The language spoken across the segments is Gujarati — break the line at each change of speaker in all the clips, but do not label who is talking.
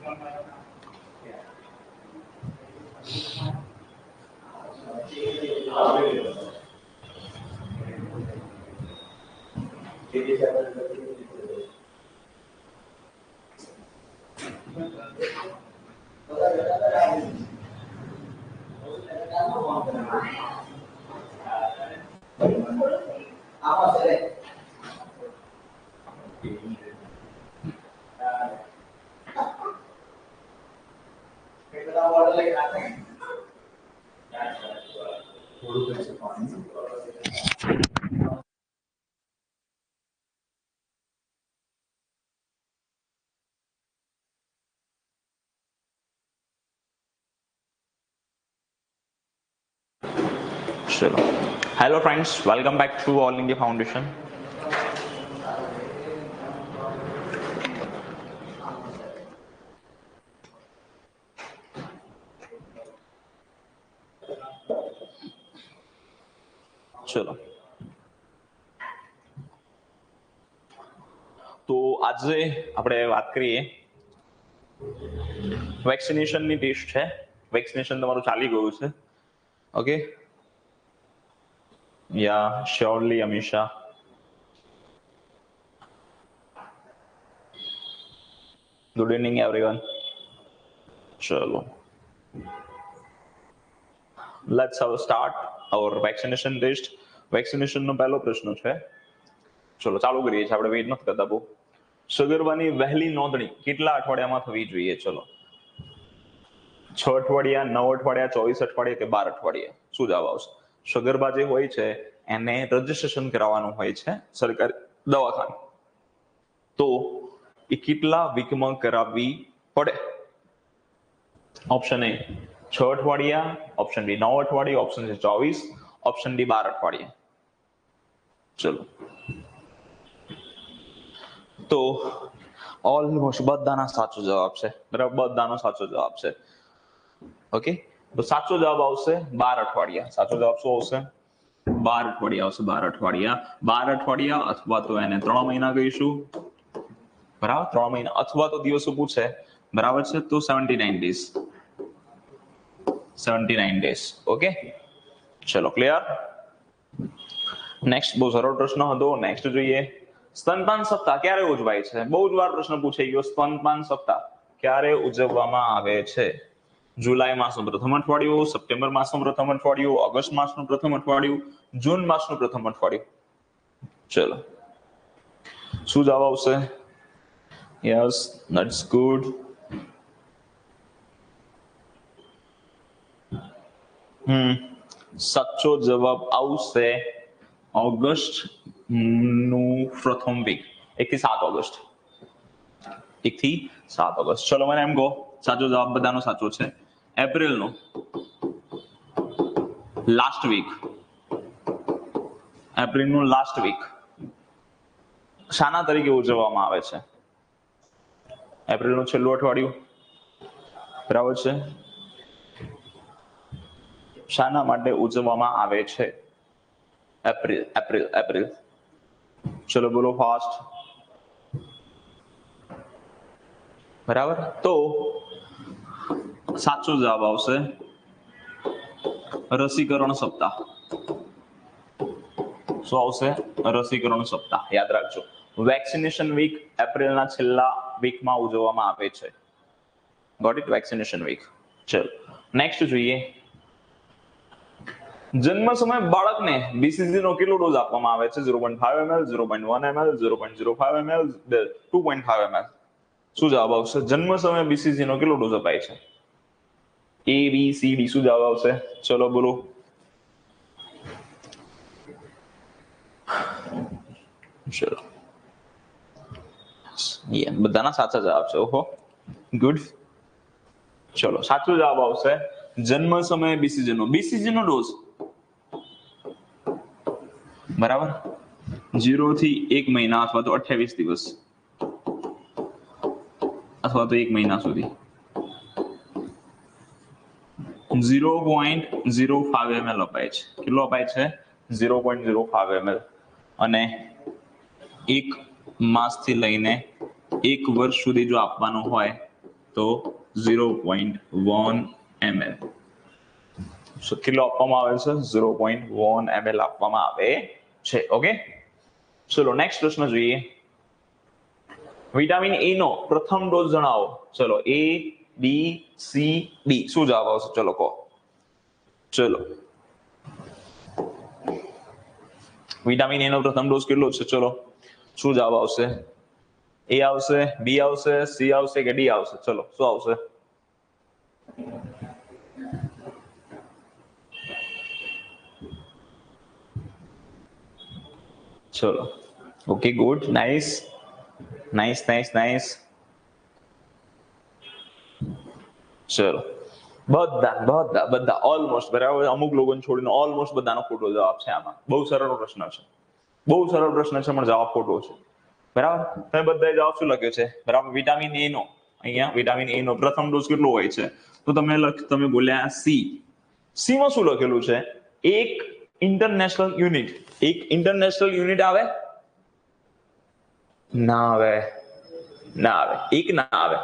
चलो, hello friends, welcome back to All India Foundation. चलो, તો આજે આપણે વાત કરીએ વેક્સિનેશનની ટેસ્ટ છે. વેક્સિનેશન તમારું ચાલી ગયું છે. Okay, ya surely Amisha. Good evening everyone. ચલો, લેટ્સ હવે સ્ટાર્ટ અવર વેક્સિનેશન ટેસ્ટ. વેક્સિનેશનનો પહેલો પ્રશ્ન છે. ચલો ચાલુ કરીએ છીએ, આપણે વેઇટ નથી કરતા બહુ. સગર્ભાની વહેલી નોંધણી કેટલા અઠવાડિયામાં થવી જોઈએ? ચલો, 6 અઠવાડિયા, 9 અઠવાડિયા, 24 અઠવાડિયા કે 12 અઠવાડિયા? શું જવાબ આવશે? સગર્ભા જે હોય છે એને રજીસ્ટ્રેશન કરાવવાનું હોય છે સરકારી દવાખાને, તો એ કેટલા વીકમાં કરાવવી પડે? ઓપ્શન એ 6 અઠવાડિયા, ઓપ્શન બી 9 અઠવાડિયા, ઓપ્શન સી 24, ઓપ્શન ડી 12 અઠવાડિયા. ચલો, તો ઓલમોસ્ટ બધાના સાચો જવાબ છે. બરાબર, બધાનો સાચો જવાબ છે. ઓકે, તો સાચો જવાબ આવશે 12 અઠવાડિયા. સાચો જવાબ શું આવશે? 12 અઠવાડિયા આવશે. 12 અઠવાડિયા. 12 અઠવાડિયા અથવા તો એને 3 મહિના કહીશું. બરાબર, 3 મહિના અથવા તો દિવસો પૂછે, બરાબર છે, તો 79 ડેઝ. 79 ડેઝ. ઓકે, ચલો ક્લિયર. નેક્સ્ટ બહુ સરળ પ્રશ્ન હતો. નેક્સ્ટ જોઈએ, સ્તનપાન સપ્તાહ ક્યારે ઉજવાય છે? બહુ જ વાર પ્રશ્ન પૂછાઈ ગયો. સ્તનપાન સપ્તાહ ક્યારે ઉજવવામાં આવે છે? જુલાઈ માસનું પ્રથમ અઠવાડિયું, સપ્ટેમ્બર માસનું પ્રથમ અઠવાડિયું, ઓગસ્ટ માસનું પ્રથમ અઠવાડિયું, જૂન માસનું પ્રથમ અઠવાડિયું? ચલો, શું જવાબ આવશે? Yes, that's good. સાચો જવાબ આવશે ઓગસ્ટ નું પ્રથમ વીક, 1 થી 7 ઓગસ્ટ. 1 થી 7 ઓગસ્ટ. ચલો, મને એમ કહો, સાચો જવાબ બધાનો સાચો છે. એપ્રિલનો લાસ્ટ વીક, એપ્રિલનું લાસ્ટ વીક શાના તરીકે ઉજવવામાં આવે છે? એપ્રિલનું છેલ્લું અઠવાડિયું, બરાબર છે. શાના માટે ઉજવવામાં આવે છે? April, April, April. ચલો બોલો ફાસ્ટ. બરાબર, તો સાચો જવાબ આવશે રસીકરણ સપ્તાહ. શું આવશે? રસીકરણ સપ્તાહ. યાદ રાખજો, વેક્સિનેશન વીક એપ્રિલના છેલ્લા વીકમાં ઉજવવામાં આવે છે. Got it? Vaccination week. ચલો, નેક્સ્ટ જોઈએ, જન્મ સમયે બાળકને BCG નો કેટલો ડોઝ આપવામાં આવે છે? 0.5 ml, 0.1 ml, 0.05 ml, 2.5 ml? શું જવાબ આવશે? જન્મ સમયે BCG નો કેટલો ડોઝ અપાય છે? A, B, C, D? શું જવાબ આવશે? ચલો બોલો. ચલો, બધાના સાચા જવાબ છે. ઓહો, ગુડ. ચલો, સાચો જવાબ આવશે જન્મ સમયે BCG નો ડોઝ, બરાબર, 0 થી 1 મહિના અથવા તો 28 દિવસ અથવા તો 1 મહિના સુધી 0.05 ml અપાય છે. કેટલો અપાય છે? 0.05 ml. અને 1 માસથી લઈને 1 વર્ષ સુધી જો આપવાનું હોય તો 0.1 ml. સો કેટલો આપવામાં આવે છે? 0.1 ml આપવામાં આવે છે. ઓકે, ચલો નેક્સ્ટ પ્રશ્ન જોઈએ. વિટામિન એ નો પ્રથમ ડોઝ જણાવો. ચલો A, B, C, D. શું જવાબ આવશે? ચલો કહો. ચલો વિટામિન એ નો પ્રથમ ડોઝ કેટલો છે? ચલો શું જવાબ આવશે? A આવશે, B આવશે, C આવશે કે D આવશે? ચલો શું આવશે? ચલો okay, good, nice nice nice nice. ચલો બધા ઓલમોસ્ટ બરાબર, અમુક લોકોને છોડીને ઓલમોસ્ટ બધાનો ખોટો જવાબ છે આમાં. બહુ સરળ પ્રશ્ન છે, બહુ સરળ પ્રશ્ન છે, પણ જવાબ ખોટો છે. બરાબર, તમે બધાએ જવાબ શું લખ્યો છે? બરાબર, વિટામિન એ નો, અહીંયા વિટામિન એ નો પ્રથમ ડોઝ કેટલો હોય છે? તો તમે બોલ્યા સી. સી માં શું લખેલું છે? એક ઇન્ટરનેશનલ યુનિટ. એક ઇન્ટરનેશનલ યુનિટ આવે? ના આવે, ના આવે, એક ના આવે,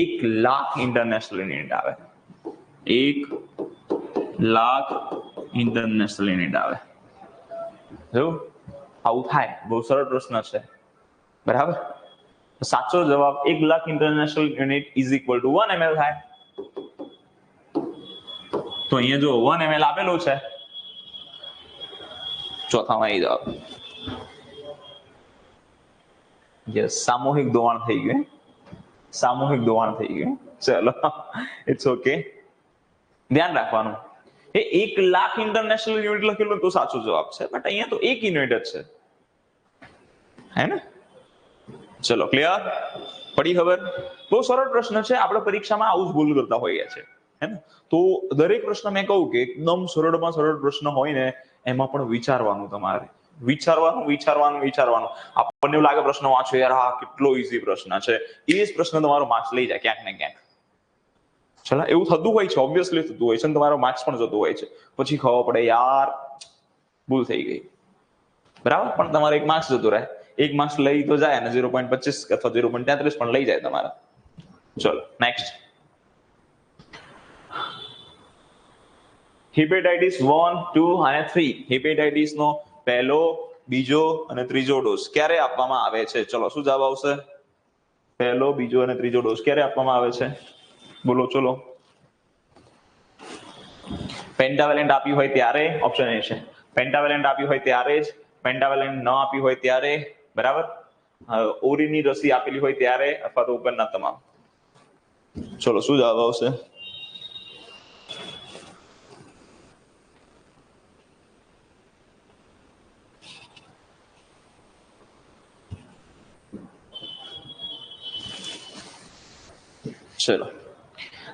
1,00,000 ઇન્ટરનેશનલ યુનિટ આવે. 1,00,000 ઇન્ટરનેશનલ યુનિટ આવે. જો આવું થાય, બહુ સરળ પ્રશ્ન છે. બરાબર, સાચો જવાબ 1,00,000 international unit is equal to 1 ml થાય. તો અહીંયા જો 1 ml આપેલું છે, ચોથામાં આવી જવાબ. યસ, સામૂહિક ધોવાણ થઈ ગયું, સામૂહિક ધોવાણ થઈ ગયું. ચલો, ઇટ્સ ઓકે. ધ્યાન રાખવાનું, એ 1,00,000 ઇન્ટરનેશનલ યુનિટ લખેલું તો સાચો જવાબ છે, બટ અહીંયા તો એક યુનિટ જ છે, હે ને? ચલો, ક્લિયર? પડી ખબર? બહુ સરળ પ્રશ્ન છે. આપણે પરીક્ષામાં આવું જ ભૂલ કરતા હોઈએ છીએ, હે ને? તો દરેક પ્રશ્ન મેં કહું કે એકદમ સરળમાં સરળ પ્રશ્ન હોય ને, એમાં પણ વિચારવાનું, તમારે વિચારવાનું. આપણને એવું લાગે પ્રશ્ન વાંચો યાર, હા કેટલો ઈઝી પ્રશ્ન છે, એ જ પ્રશ્ન તમારો માર્ક્સ લઈ જાય ક્યાંક ને ક્યાંક. ચલા, એવું થતું હોય છે, ઓબ્વિયસલી થતું હોય છે, અને તમારો માર્ક્સ પણ જતું હોય છે. પછી ખબર પડે યાર ભૂલ થઈ ગઈ, બરાબર, પણ તમારે એક માર્ક્સ જતું રહે. એક માર્ક્સ લઈ તો જાય, અને 0.25 અથવા 0.33 પણ લઈ જાય તમારા. ચલો નેક્સ્ટ. હિપેટાઇટિસ 1, 2 અને 3. હિપેટાઇટિસ નો પહેલો, બીજો અને ત્રીજો ડોઝ ક્યારે આપવામાં આવે છે? ચલો શું જવાબ આવશે? પહેલો, બીજો અને ત્રીજો ડોઝ ક્યારે આપવામાં આવે છે? બોલો ચલો. પેન્ટાવેલેન્ટ આપ્યું હોય ત્યારે, ઓપ્શન એ છે. પેન્ટાવેલેન્ટ આપ્યું હોય ત્યારે જ, પેન્ટાવેલેન્ટ ન આપ્યું હોય ત્યારે, બરાબર, ઓરીની રસી આપેલી હોય ત્યારે, અથવા તો ઉપરના તમામ. ચલો શું જવાબ આવશે? ચલો,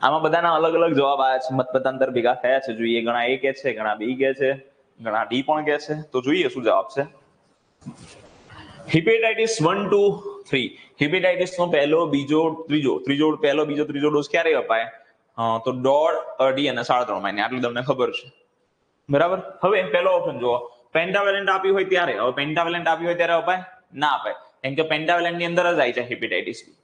આમાં બધાના અલગ અલગ જવાબ આવ્યા છે, મતમતાંતર ભેગા થયા છે. જોઈએ, ઘણા એ કે છે, ઘણા બી કે છે, ઘણા ડી પણ કે છે. તો જોઈએ શું જવાબ છે. હિપેટાઇટિસ 1, 2, 3. હિપેટાઇટિસ નો પહેલો, બીજો, ત્રીજો ડોઝ ક્યારે અપાય? તો 1.5, 2.5 અને 3.5 મહિને. આટલું તમને ખબર છે, બરાબર. હવે પહેલો ઓપ્શન જુઓ, પેન્ટાવેલેન્ટ આપ્યું હોય ત્યારે. હવે પેન્ટાવેલેન્ટ આપ્યું હોય ત્યારે અપાય? ના અપાય, કેમ કે પેન્ટાવેલેન્ટ ની અંદર જ આવી જાય હિપેટાઇટિસ બી,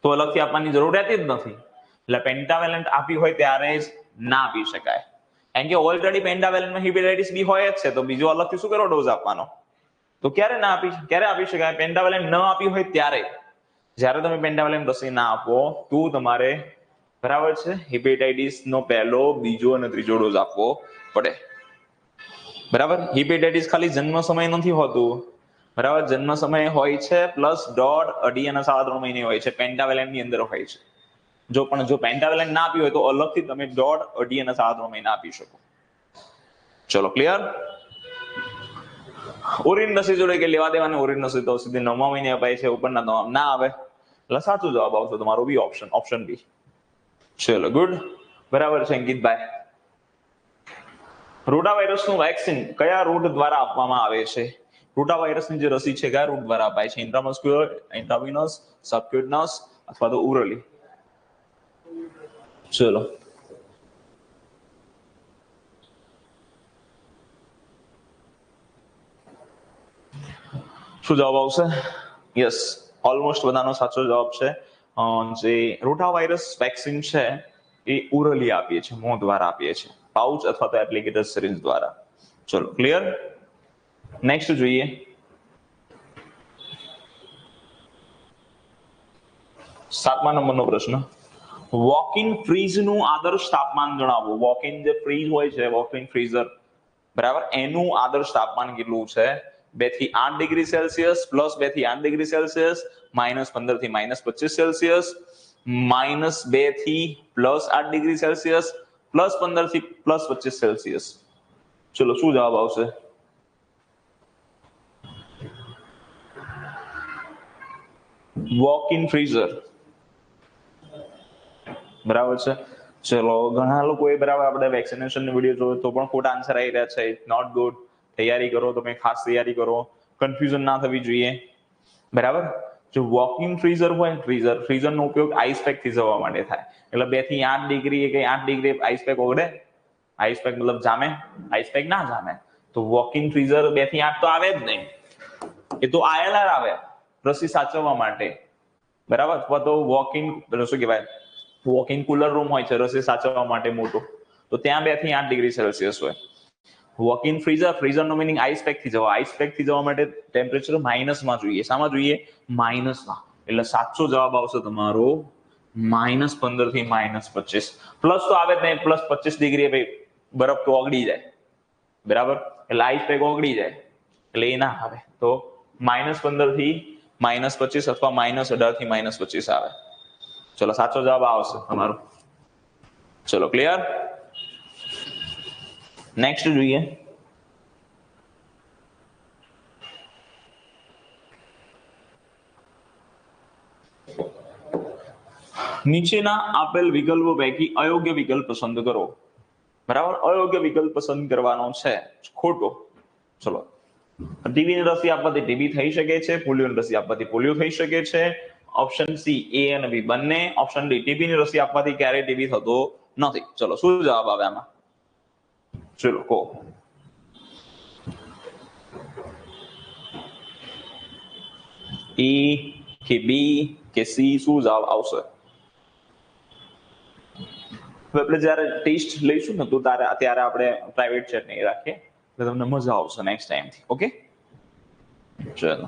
તો અલગથી આપવાની જરૂર રહેતી જ નથી. એટલે પેન્ટાવેલેન્ટ આપી હોય ત્યારે જ ના આપી શકાય, કેમ કે ઓલરેડી પેન્ટાવેલેન્ટમાં હિપેટાઇટિસ બી હોય જ છે, તો બીજો અલગથી શું કરો ડોઝ આપવાનો? તો ક્યારે આપી શકાય? પેન્ટાવેલેન્ટ ન આપી હોય ત્યારે. જ્યારે તમે પેન્ટાવેલેન્ટ રસી ના આપો તો તમારે, બરાબર છે, હિપેટાઇટિસ નો પહેલો, બીજો અને ત્રીજો ડોઝ આપવો પડે. બરાબર, હિપેટાઇટિસ ખાલી જન્મ સમય નથી હોતું, બરાબર, જન્મ સમય હોય છે, પ્લસ 1.5, 2.5 અને 3.5 મહિને હોય છે, પેન્ટાવેલેન્ટ ની અંદર હોય છે. જો પેન્ટાવેલેન્ટ ના આપ્યું હોય તો અલગથી તમે 1.5, 2.5 અને 3.5 મહિના આપી શકો. ચલો ક્લિયર? ઓરિન રસી જોડે કે લેવા દેવાની? ઓરિન રસી તો સીધી 9મા મહિને અપાય છે, ઉપરના તમામ ના આવે. એટલે સાચો જવાબ આવશે તમારો બી, ઓપ્શન બી. ચલો ગુડ, બરાબર છે અંકિતભાઈ. રોટાવાયરસનું વેક્સિન કયા રૂટ દ્વારા આપવામાં આવે છે? રોટાવાયરસની જે રસી છે કયા રૂટ દ્વારા અપાય છે? ઇન્ટ્રામસ્ક્યુલર, ઇન્ટ્રાવિનસ, સબક્યુટનસ અથવા તો ઓરલી? ચલો શું જવાબ આવશે? યસ, ઓલમોસ્ટ બધાનો સાચો જવાબ છે. જે રોટાવાયરસ વેક્સિન છે એ ઓરલી આપીએ છીએ, મોં દ્વારા આપીએ છીએ, પાઉચ અથવા તો એપ્લિકેટર સિરિંજ દ્વારા. ચલો ક્લિયર. નેક્સ્ટ જોઈએ. 7મા નંબરનો પ્રશ્ન, વોક ઇન ફ્રીજ નું આદર્શ તાપમાન જણાવો. વોક ઇન જે ફ્રીજ હોય છે, વોક ઇન ફ્રીઝર, બરાબર, એનું આદર્શ તાપમાન કેટલું છે? 2 થી 8 ડિગ્રી સેલ્સિયસ, પ્લસ 2 થી 8 ડિગ્રી સેલ્સિયસ, -15 થી -25 સેલ્સિયસ, -2 થી +8 ડિગ્રી સેલ્સિયસ, +15 થી +25 સેલ્સિયસ. ચલો શું જવાબ આવશે? વોક ઇન ફ્રીઝર, બરાબર છે. ચલો ઘણા લોકોએ બરાબર આપણે વેક્સિનેશન વિડીયો જોયો તો પણ ખોટા આન્સર આવી રહ્યા છે. Not good. તૈયારી કરો, તમે ખાસ તૈયારી કરો, કન્ફ્યુઝન ના થવી જોઈએ, બરાબર. જો વોક ઇન ફ્રીઝર હોય, ફ્રીઝરનો ઉપયોગ આઈસ પેક થી જવા માટે થાય. એટલે 2 થી 8 ડિગ્રી કે 8 ડિગ્રી આઈસ પેક ઓગળે? આઈસ પેક મતલબ જામે? આઈસ પેક ના જામે. તો વોક ઇન ફ્રીઝર 2 થી 8 તો આવે જ નહીં. એ તો આયએલઆર આવે, રસી સાચવવા માટે, બરાબર. અથવા તો વોક ઇન શું કહેવાય, વોક ઇન કુલર રૂમ હોય છે રસી સાચવવા માટે મોટો, તો ત્યાં 2 થી 8 ડિગ્રી સેલ્સિયસ હોય. વોક ઇન ફ્રીઝરનો મિનિંગ આઈસ પેક થી જવા. આઈસ પેક થી જવા માટે ટેમ્પરેચર માઇનસમાં જોઈએ. શામાં જોઈએ? માઇનસમાં. એટલે સાચો જવાબ આવશે તમારો -15 થી -25. પ્લસ તો આવે જ નહીં, +25 ડિગ્રી ભાઈ બરફ તો ઓગળી જાય, બરાબર, એટલે આઈસ પેક ઓગળી જાય, એટલે એ ના આવે. તો -15 થી -25 અથવા -18 થી -25 આવે. ચલો સાચો જવાબ આવશે તમારો. ચલો ક્લિયર. નેક્સ્ટ જોઈએ. નીચેના આપેલ વિકલ્પો પૈકી અયોગ્ય વિકલ્પ પસંદ કરો. બરાબર, અયોગ્ય વિકલ્પ પસંદ કરવાનો છે, ખોટો. ચલો, ટીબીની રસી આપવાથી ટીબી થઈ શકે છે, પોલિયોની રસી આપવાથી પોલિયો થઈ શકે છે. ઓપ્શન સી એ અને બી બંને. ઓપ્શન ડી ટીબીની રસી આપવાથી ક્યારેય ટીબી થતો નથી. ચલો શું જવાબ આવે આમાં? ચલો કહો. ઈ કે બી કે સી, શું જવાબ આવશે? આપણે જ્યારે ટેસ્ટ લઈશું ને તો ત્યારે આપણે પ્રાઇવેટ ચેટ નહીં રાખીએ, એટલે તમને મજા આવશે નેક્સ્ટ ટાઈમથી. ઓકે, ચલો.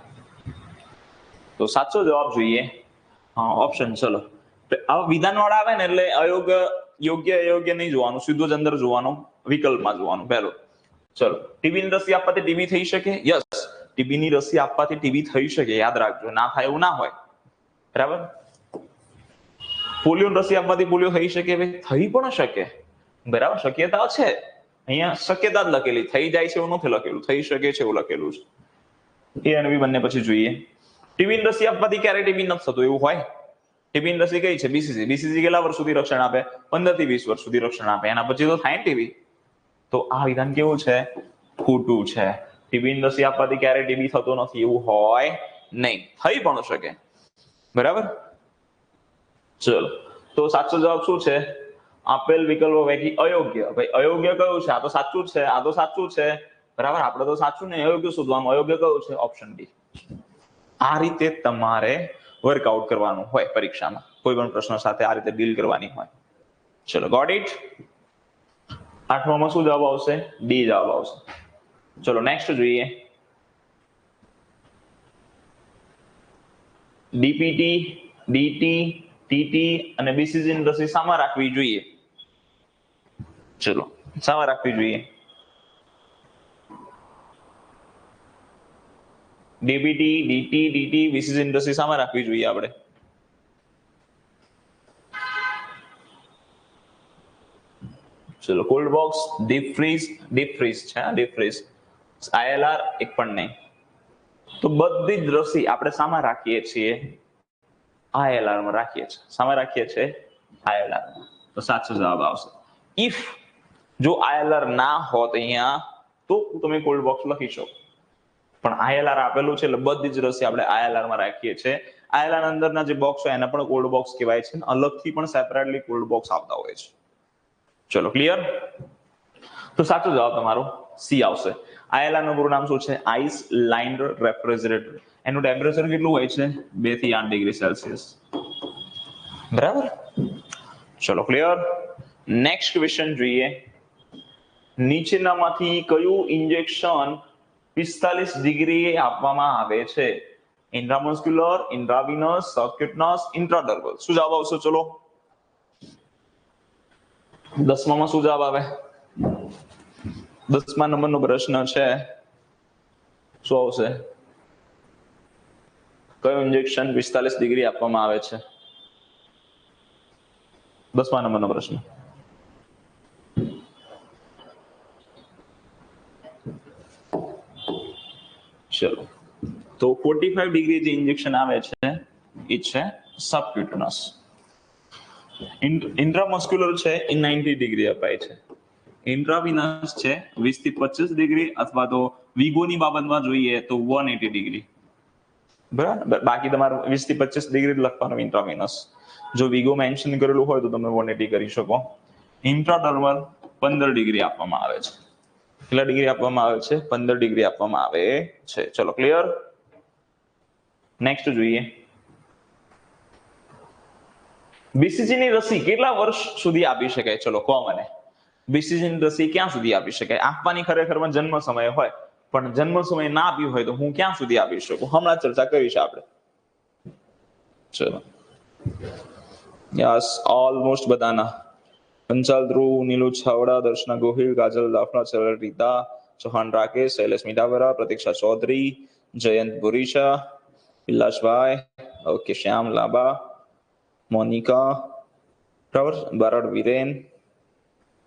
તો સાચો જવાબ જોઈએ ઓપ્શન. ચલો, આવા વિધાન વાળા આવે ને એટલે યોગ્ય અયોગ્ય નહીં જોવાનું, સીધું જ અંદર જોવાનું, વિકલ્પમાં જોવાનું. પહેલો, ચલો, ટીબીની રસી આપવાથી ટીબી થઈ શકે? યસ, ટીબીની રસી આપવાથી ટીબી થઈ શકે, યાદ રાખજો. ના થાય એવું ના હોય, બરાબર. પોલિયોની રસી આપવાથી પોલિયો થઈ શકે? થઈ પણ શકે, બરાબર, શક્યતા છે. અહીંયા શક્યતા જ લખેલી, થઈ જાય છે એવું નથી લખેલું, થઈ શકે છે એવું લખેલું છે. એ અને બી બંને પછી જોઈએ. ટીબીની રસી આપવાથી ક્યારે ટીબી નથી થતું એવું હોય? ટીબીની રસી કઈ છે? બીસીજી. બીસીજી કેટલા વર્ષ સુધી રક્ષણ આપે? 15 થી 20 વર્ષ સુધી રક્ષણ આપે. એના પછી તો થાય ટીબી. તો આ વિધાન કેવું છે? ખોટું છે. ટીબીની રસી આપવાથી ક્યારે ટીબી થતો નથી એવું હોય નહીં, થઈ પણ શકે, બરાબર. ચલો, તો સાચો જવાબ શું છે? આપેલ વિકલ્પો પૈકી અયોગ્ય. ભાઈ અયોગ્ય કયું છે? આ તો સાચું જ છે, આ તો સાચું છે, બરાબર. આપણે તો સાચું ને અયોગ્ય શોધવાનું. અયોગ્ય કયું છે? Option D. આ રીતે તમારે વર્કઆઉટ કરવાનું હોય પરીક્ષામાં, કોઈ પણ પ્રશ્ન સાથે આ રીતે ડીલ કરવાની હોય. ચલો, ગોટ ઇટ. 8માં શું જવાબ આવશે? ડી જવાબ આવશે. ચલો નેક્સ્ટ જોઈએ. ડીપીટી, ડીટી, ટીટી અને બીસીજી રસી શામાં રાખવી જોઈએ? ચલો, શામાં રાખવી જોઈએ? ડીબીટી, ડીટી, ડીટી, બીસીજી રસી શામાં રાખવી જોઈએ આપણે? ચલો, કોલ્ડ બોક્સ, ડીપ ફ્રીઝ છે, ડીપ ફ્રીઝ. આઈએલઆર એક પણ નહીં. તો બધી જ રસી આપણે શામાં રાખીએ છીએ? આઈએલઆર માં રાખીએ છીએ. શામાં રાખીએ છીએ? આઈએલઆર માં. તો સાચો જવાબ આવશે. ઇફ જો આઈએલઆર ના હોત અહીંયા તો તમે કોલ્ડ બોક્સ લખી શકો, પણ આઈએલઆર આપેલું છે એટલે બધી જ રસી આપણે આઈએલઆર માં રાખીએ છીએ. આઈએલઆર અંદરના જે બોક્સ હોય એને પણ કોલ્ડ બોક્સ કહેવાય છે, અલગથી પણ સેપરેટલી કોલ્ડ બોક્સ આવતા હોય છે. ચલો ક્લિયર. તો સાચો જવાબ તમારો સી આવશે. આઈએલઆર નું પૂરું નામ શું છે? Ice lined refrigerator. એનું ટેમ્પરેચર કેટલું હોય છે? 2 થી 8 ડિગ્રી સેલ્સિયસ. બરાબર. ચલો ક્લિયર. નેક્સ્ટ ક્વેશ્ચન જોઈએ. નીચેનામાંથી કયું ઇન્જેક્શન 45 ડિગ્રીએ આપવામાં આવે છે? ઇન્ટ્રામસ્ક્યુલર, ઇન્ટ્રાવિનસ, સબક્યુટનસ, ઇન્ટ્રાડર્મલ. શું જવાબ આવશે? ચલો 10માં શું જવાબ આવે? 10મા નંબરનો પ્રશ્ન છે. શું આવશે? કયું ઇન્જેક્શન 45 ડિગ્રી આપવામાં આવે છે? 10મા નંબરનો પ્રશ્ન. ચલો તો 45 ડિગ્રી જે ઇન્જેક્શન આવે છે એ છે સબક્યુટનસ. ઇન્ટ્રામસ્ક્યુલર છે એ 90 ડિગ્રી અપાય છે. ઇન્ટ્રાવિનસ છે 20 થી 25 ડિગ્રી, અથવા તો વિગોની બાબતમાં જોઈએ તો 180 ડિગ્રી. બરાબર. બાકી તમારે 20 થી 25 ડિગ્રી લખવાનું ઇન્ટ્રાવિનસ. જો વિગો મેન્શન કરેલું હોય તો તમે 180 કરી શકો. ઇન્ટ્રાડર્મલ 15 ડિગ્રી આપવામાં આવે છે. કેટલા ડિગ્રી આપવામાં આવે છે? 15 ડિગ્રી આપવામાં આવે છે. ચલો ક્લિયર. નેક્સ્ટ જોઈએ. BCG ની રસી કેટલા વર્ષ સુધી આપી શકાય? ચલો કહો મને. BCG ની રસી ક્યાં સુધી આપી શકાય? આપવાની ખરેખરમાં જન્મ સમય હોય, પણ જન્મ સમય ના આપ્યું હોય તો હું ક્યાં સુધી આપી શકું? હમણાં ચર્ચા કરીશું આપણે. ચલો યસ, ઓલમોસ્ટ બધાના. પંચાલ ધ્રુવ, નીલુ છાવડા, દર્શના ગોહિલ, કાજલ દાફડા, સરળ રીતા, ચૌહાણ રાકેશ, શૈલેષ મીઠાવરા, પ્રતીક્ષા ચૌધરી, જયંત ભુરીશા, વિલાસભાઈ, ઓકે, શ્યામ લાંબા, મોનિકા, બરાબર, બારડ વિરેન,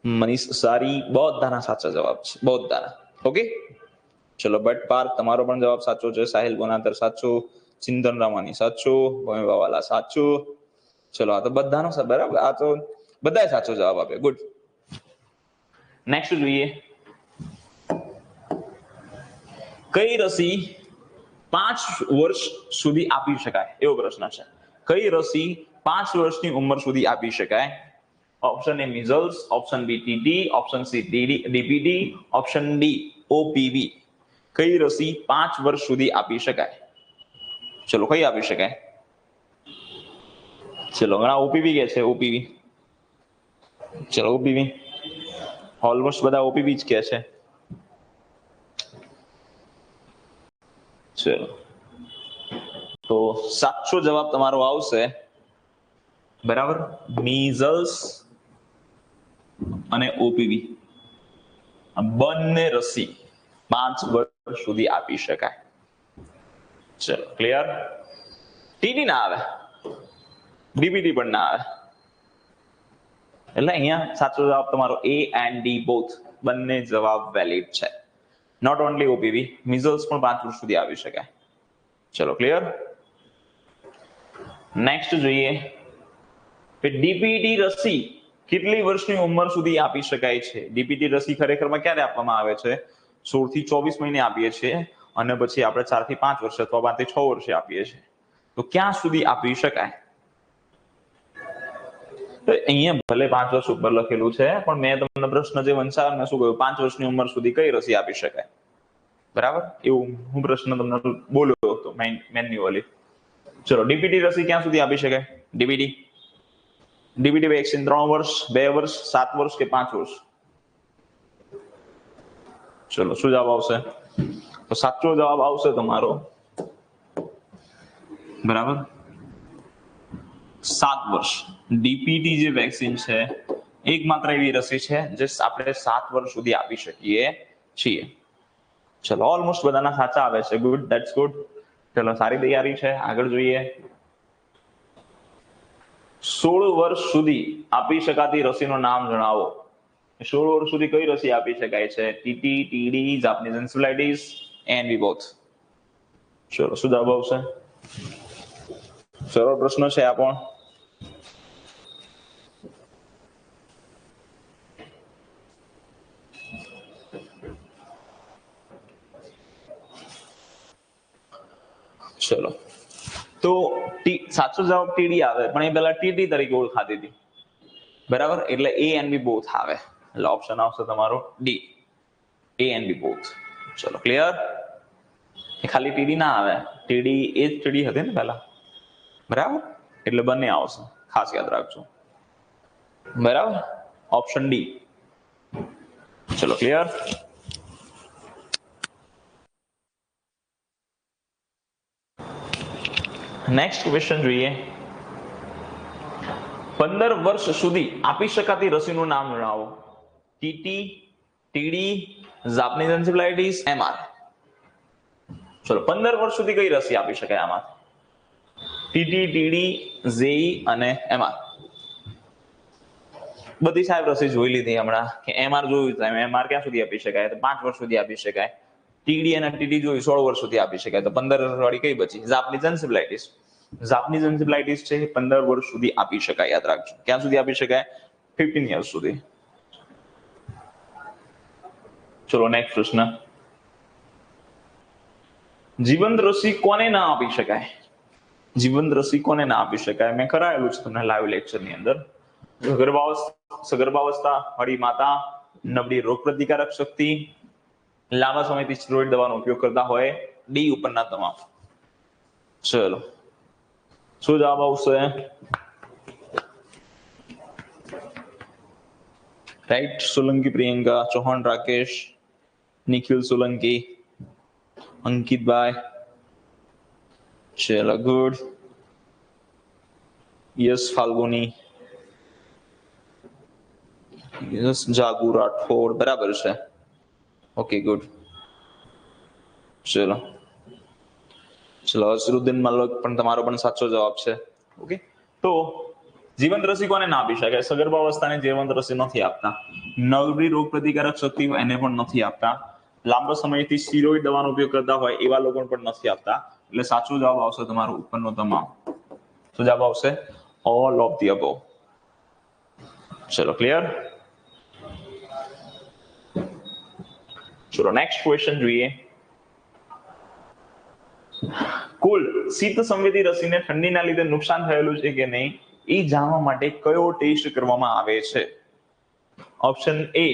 મનીષ સારી. બધાના સાચા જવાબ છે, બધાના. ઓકે ચલો. બટ પાર્ક તમારો પણ જવાબ સાચો છે. સાહિલ ગુનાતર સાચું, ચિંતન રામાની સાચું, ભૂમિવાવાલા સાચું. ચલો આ તો બધાનો બરાબર, આ તો બધાએ સાચો જવાબ આપ્યો. ગુડ. નેક્સ્ટ જોઈએ. કઈ રસી 5 વર્ષ સુધી આપી શકાય? એવો પ્રશ્ન છે. કઈ રસી 5 વર્ષની ઉંમર સુધી આપી શકાય? Option A measles, option B TT, option C DPT, option D OPV. કઈ રસી 5 વર્ષ સુધી આપી શકાય? ચલો કઈ આપી શકાય? ચલો ઘણા ઓપીવી કે છે. ઓપીવી. ચલો ઓપીવી. ઓલમોસ્ટ બધા ઓપીવી જ કે છે. ચલો તો સાચો જવાબ તમારો આવશે, બરાબર, મીઝલ્સ અને ઓપીવી. બંને રસી 5 વર્ષ સુધી આપી શકાય. ચલો ક્લિયર. ટીટી ના આવે, ડીપીટી પણ ના આવે. એટલે અહીંયા સાચો જવાબ તમારો એ એન્ડ ડી બોથ, બંને જવાબ વેલિડ છે. નોટ ઓનલી ઓપીવી, મિઝલ્સ પણ 5 વર્ષ સુધી આવી શકાય. ચલો ક્લિયર. નેક્સ્ટ જોઈએ કે ડીપીટી રસી કેટલી વર્ષની ઉંમર સુધી આપી શકાય છે? ડીપીટી રસી ખરેખરમાં ક્યારે આપવામાં આવે છે? 16 થી 24 મહિને આપીએ છીએ, અને પછી આપણે 4 થી 5 વર્ષે અથવા 5 થી 6 વર્ષે આપીએ છીએ. તો ક્યાં સુધી આપી શકાય? અહીંયા ભલે 5 વર્ષ ઉપર લખેલું છે, પણ મેં તમને પ્રશ્ન જે વંચાવ્યો મેં શું કહ્યું? 5 વર્ષની ઉંમર સુધી કઈ રસી આપી શકાય? બરાબર, એવું હું પ્રશ્ન તમને બોલ્યો હતો મેન્યુઅલી. ચલો ડીપીટી રસી ક્યાં સુધી આપી શકાય? ડીપીટી વેક્સિન 3 વર્ષ, 2 વર્ષ, 7 વર્ષ કે 5 વર્ષ? ચલો શું જવાબ આવશે? તો સાચો જવાબ આવશે તમારો, બરાબર, 7 વર્ષ. ડીપીટી જે વેક્સિન છે એકમાત્ર એવી રસી છે જે આપણે 7 વર્ષ સુધી આપી શકીએ છીએ. ચલો ઓલમોસ્ટ બધાના સાચા આવે છે. Good, that's good. ચલો સારી તૈયારી છે. આગળ જોઈએ. 16 વર્ષ સુધી આપી શકાતી રસીનું નામ જણાવો. 16 વર્ષ સુધી કઈ રસી આપી શકાય છે? TT, TD, Japanese encephalitis, and both. ચલો શું જવાબ આવશે? સરળ પ્રશ્ન છે આ પણ. ચલો તો સાચો જવાબ ટીડી આવે, પણ એ પેલા ટીટી તરીકે ઓળખાતી હતી, બરાબર, એટલે એ એન્ડ બી બોથ આવે. એટલે ઓપ્શન આવશે તમારો D, A and B both. ચલો ક્લિયર. ખાલી ટીડી ના આવે, ટીડી એ જ ટીડી હતી ને પહેલા, બરાબર, એટલે બંને આવશે. ખાસ યાદ રાખજો. બરાબર, ઓપ્શન ડી. ચલો ક્લિયર. નેક્સ્ટ ક્વેશ્ચન જોઈએ. 15 વર્ષ સુધી આપી શકાતી રસીનું નામ જણાવો. TT, TD, Japanese encephalitis, MR. ચલો 15 વર્ષ સુધી કઈ રસી આપી શકાય આમાં? ટીટી, ટીડી, જેઈ અને એમઆર. બધી સાહેબ રસી જોઈ લીધી હમણાં કે એમઆર જોયું, એમઆર ક્યાં સુધી આપી શકાય? તો 5 વર્ષ સુધી આપી શકાય. ટીડી અને ટીટી જોયું 16 વર્ષ સુધી આપી શકાય. તો 15 વાળી કઈ બચી? જાપાનીઝ એન્સેફેલાઇટિસ. જાપાનીઝ એન્સેફેલાઇટિસ છે 15 વર્ષ સુધી આપી શકાય, યાદ રાખજો. ક્યાં સુધી આપી શકાય? 15 યર્સ સુધી. ચલો નેક્સ્ટ પ્રશ્ન. જીવંત રસી કોને ના આપી શકાય? જીવંત રસી કોને ના આપી શકાય? મેં કરાયેલું છે તમને લાઈવ લેક્ચર ની અંદર. સગર્ભાવસ્થા વાળી માતા, નબળી રોગ પ્રતિકારક શક્તિ, લાંબા સમયથી સ્ટેરોઇડ દવાનો ઉપયોગ કરતા હોય, ડી ઉપરના તમામ. ચલો શું જવાબ આવશે? રાઈટ. સોલંકી પ્રિયંકા, ચૌહાણ રાકેશ, નિખિલ સોલંકી, અંકિતભાઈ. ચલો good. Yes Falguni, yes Jagu Rathod. બરાબર છે. Okay good. ચલો ચલો અસરુદ્દીન મલક પણ તમારો પણ સાચો જવાબ છે. ઓકે, તો જીવંત રસી કોને ના આપી શકાય? સગર્ભાવસ્થાને જીવંત રસી નથી આપતા. નબળી રોગ પ્રતિકારક શક્તિ એને પણ નથી આપતા. લાંબા સમયથી સ્ટીરોઇડ દવાનો ઉપયોગ કરતા હોય એવા લોકો પણ નથી આપતા. એટલે સાચો જવાબ આવશે તમારો ઉપરનો તમામ. શું જવાબ આવશે? All of the above. ચલો ક્લિયર. ચલો નેક્સ્ટ ક્વેશ્ચન જોઈએ. કુલ શીત સંવેદી રસીને ઠંડીના લીધે નુકસાન થયેલું છે કે નહીં એ જાણવા માટે કયો ટેસ્ટ કરવામાં આવે છે? Option A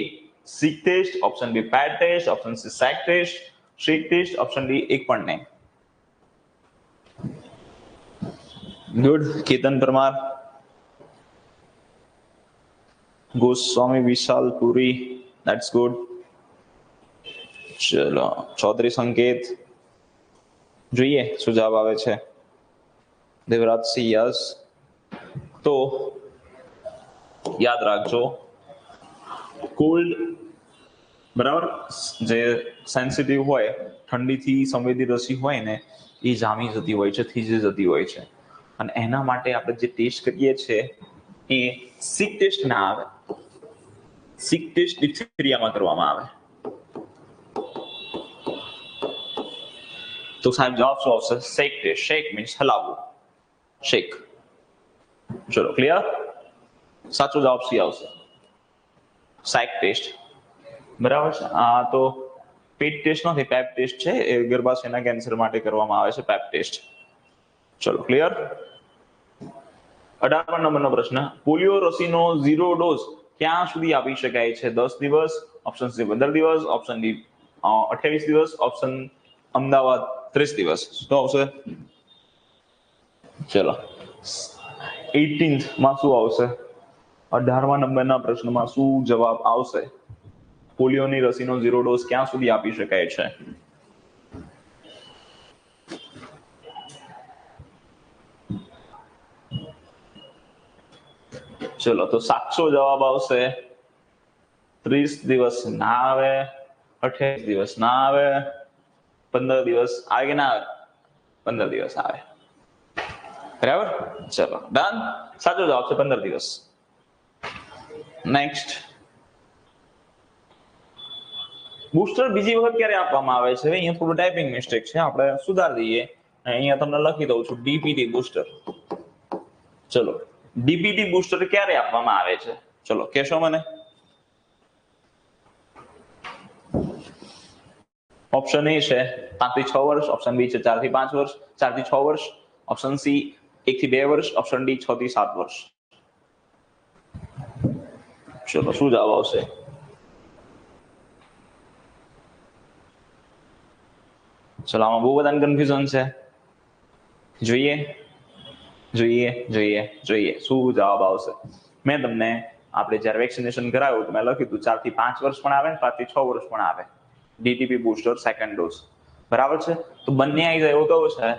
seek test, option B pet test, option C sec test, shake test, option D એક પણ નહીં. Good. Ketan Parmar, Goswami Vishal Puri. That's good. ચલો ચૌધરી સંકેત. જોઈએ શું જવાબ આવે છે. દેવરાજસિંહ યસ. તો યાદ રાખજો, કોલ્ડ બરાબર જે સેન્સિટિવ હોય, ઠંડીથી સંવેદી રસી હોય ને એ જામી જતી હોય છે, થીજી જતી હોય છે. અને એના માટે આપણે જે ટેસ્ટ કરીએ છીએ એ સીક ટેસ્ટ ના આવે. સીક ટેસ્ટ ડિપ્થેરિયામાં કરવામાં આવે. તો સાહેબ જવાબ શું આવશે? શેક ટેસ્ટ. શેક મીન્સ હલાવવું. શેક. ચલો ક્લિયર. સાચો જવાબ સી આવશે, સેક ટેસ્ટ. બરાબર છે. આ તો પેટ ટેસ્ટ નથી, પેપ ટેસ્ટ છે. એ ગર્ભાશયના કેન્સર માટે કરવામાં આવે છે, પેપ ટેસ્ટ. ચલો ક્લિયર. 18 નંબરનો પ્રશ્ન. પોલિયો રસીનો 0 ડોઝ ક્યાં સુધી આપી શકાય છે? 10 દિવસ, ઓપ્શન સી 15 દિવસ, ઓપ્શન ડી 28 દિવસ, ઓપ્શન અમદાવાદ 30 દિવસ. શું આવશે? ચલો 18th માં શું આવશે? 18મા નંબરના પ્રશ્નમાં શું જવાબ આવશે? પોલિયોની રસીનો 0 ડોઝ ક્યાં સુધી આપી શકાય છે? ચલો તો સાચો જવાબ આવશે 30 દિવસ ના આવે, 28 દિવસ ના આવે, 15 દિવસ આવે કે ના આવે? 15 દિવસ આવે. બરાબર. ચલો ડન. સાચો જવાબ છે 15 દિવસ. નેક્સ્ટ. બુસ્ટર બીજી વખત ક્યારે આપવામાં આવે છે? અહીંયા થોડું ટાઈપિંગ મિસ્ટેક છે, આપણે સુધારી દઈએ. અહીંયા તમને લખી દઉં છું ડીપીટી બુસ્ટર. ચલો ડીપીટી બુસ્ટર ક્યારે આપવામાં આવે છે? ચલો કહેશો મને? ઓપ્શન એ છે 5 થી 6 વર્ષ, ઓપ્શન બી છે 4 થી 5 વર્ષ, 4 થી 6 વર્ષ, ઓપ્શન સી 1 થી 2 વર્ષ, ઓપ્શન ડી 6 થી 7 વર્ષ. ચલો શું જવાબ આવશે? ચલો આમાં બહુ બધાને કન્ફ્યુઝન છે. જોઈએ જોઈએ શું જવાબ આવશે. મેં તમને આપણે જ્યારે વેક્સિનેશન કરાવ્યું તો મેં લખ્યું હતું 4 થી 5 વર્ષ પણ આવે, 5 થી 6 વર્ષ પણ આવે, DTP બુસ્ટર સેકન્ડ ડોઝ. બરાબર છે, તો બંને આવી જાય એવું કયું છે?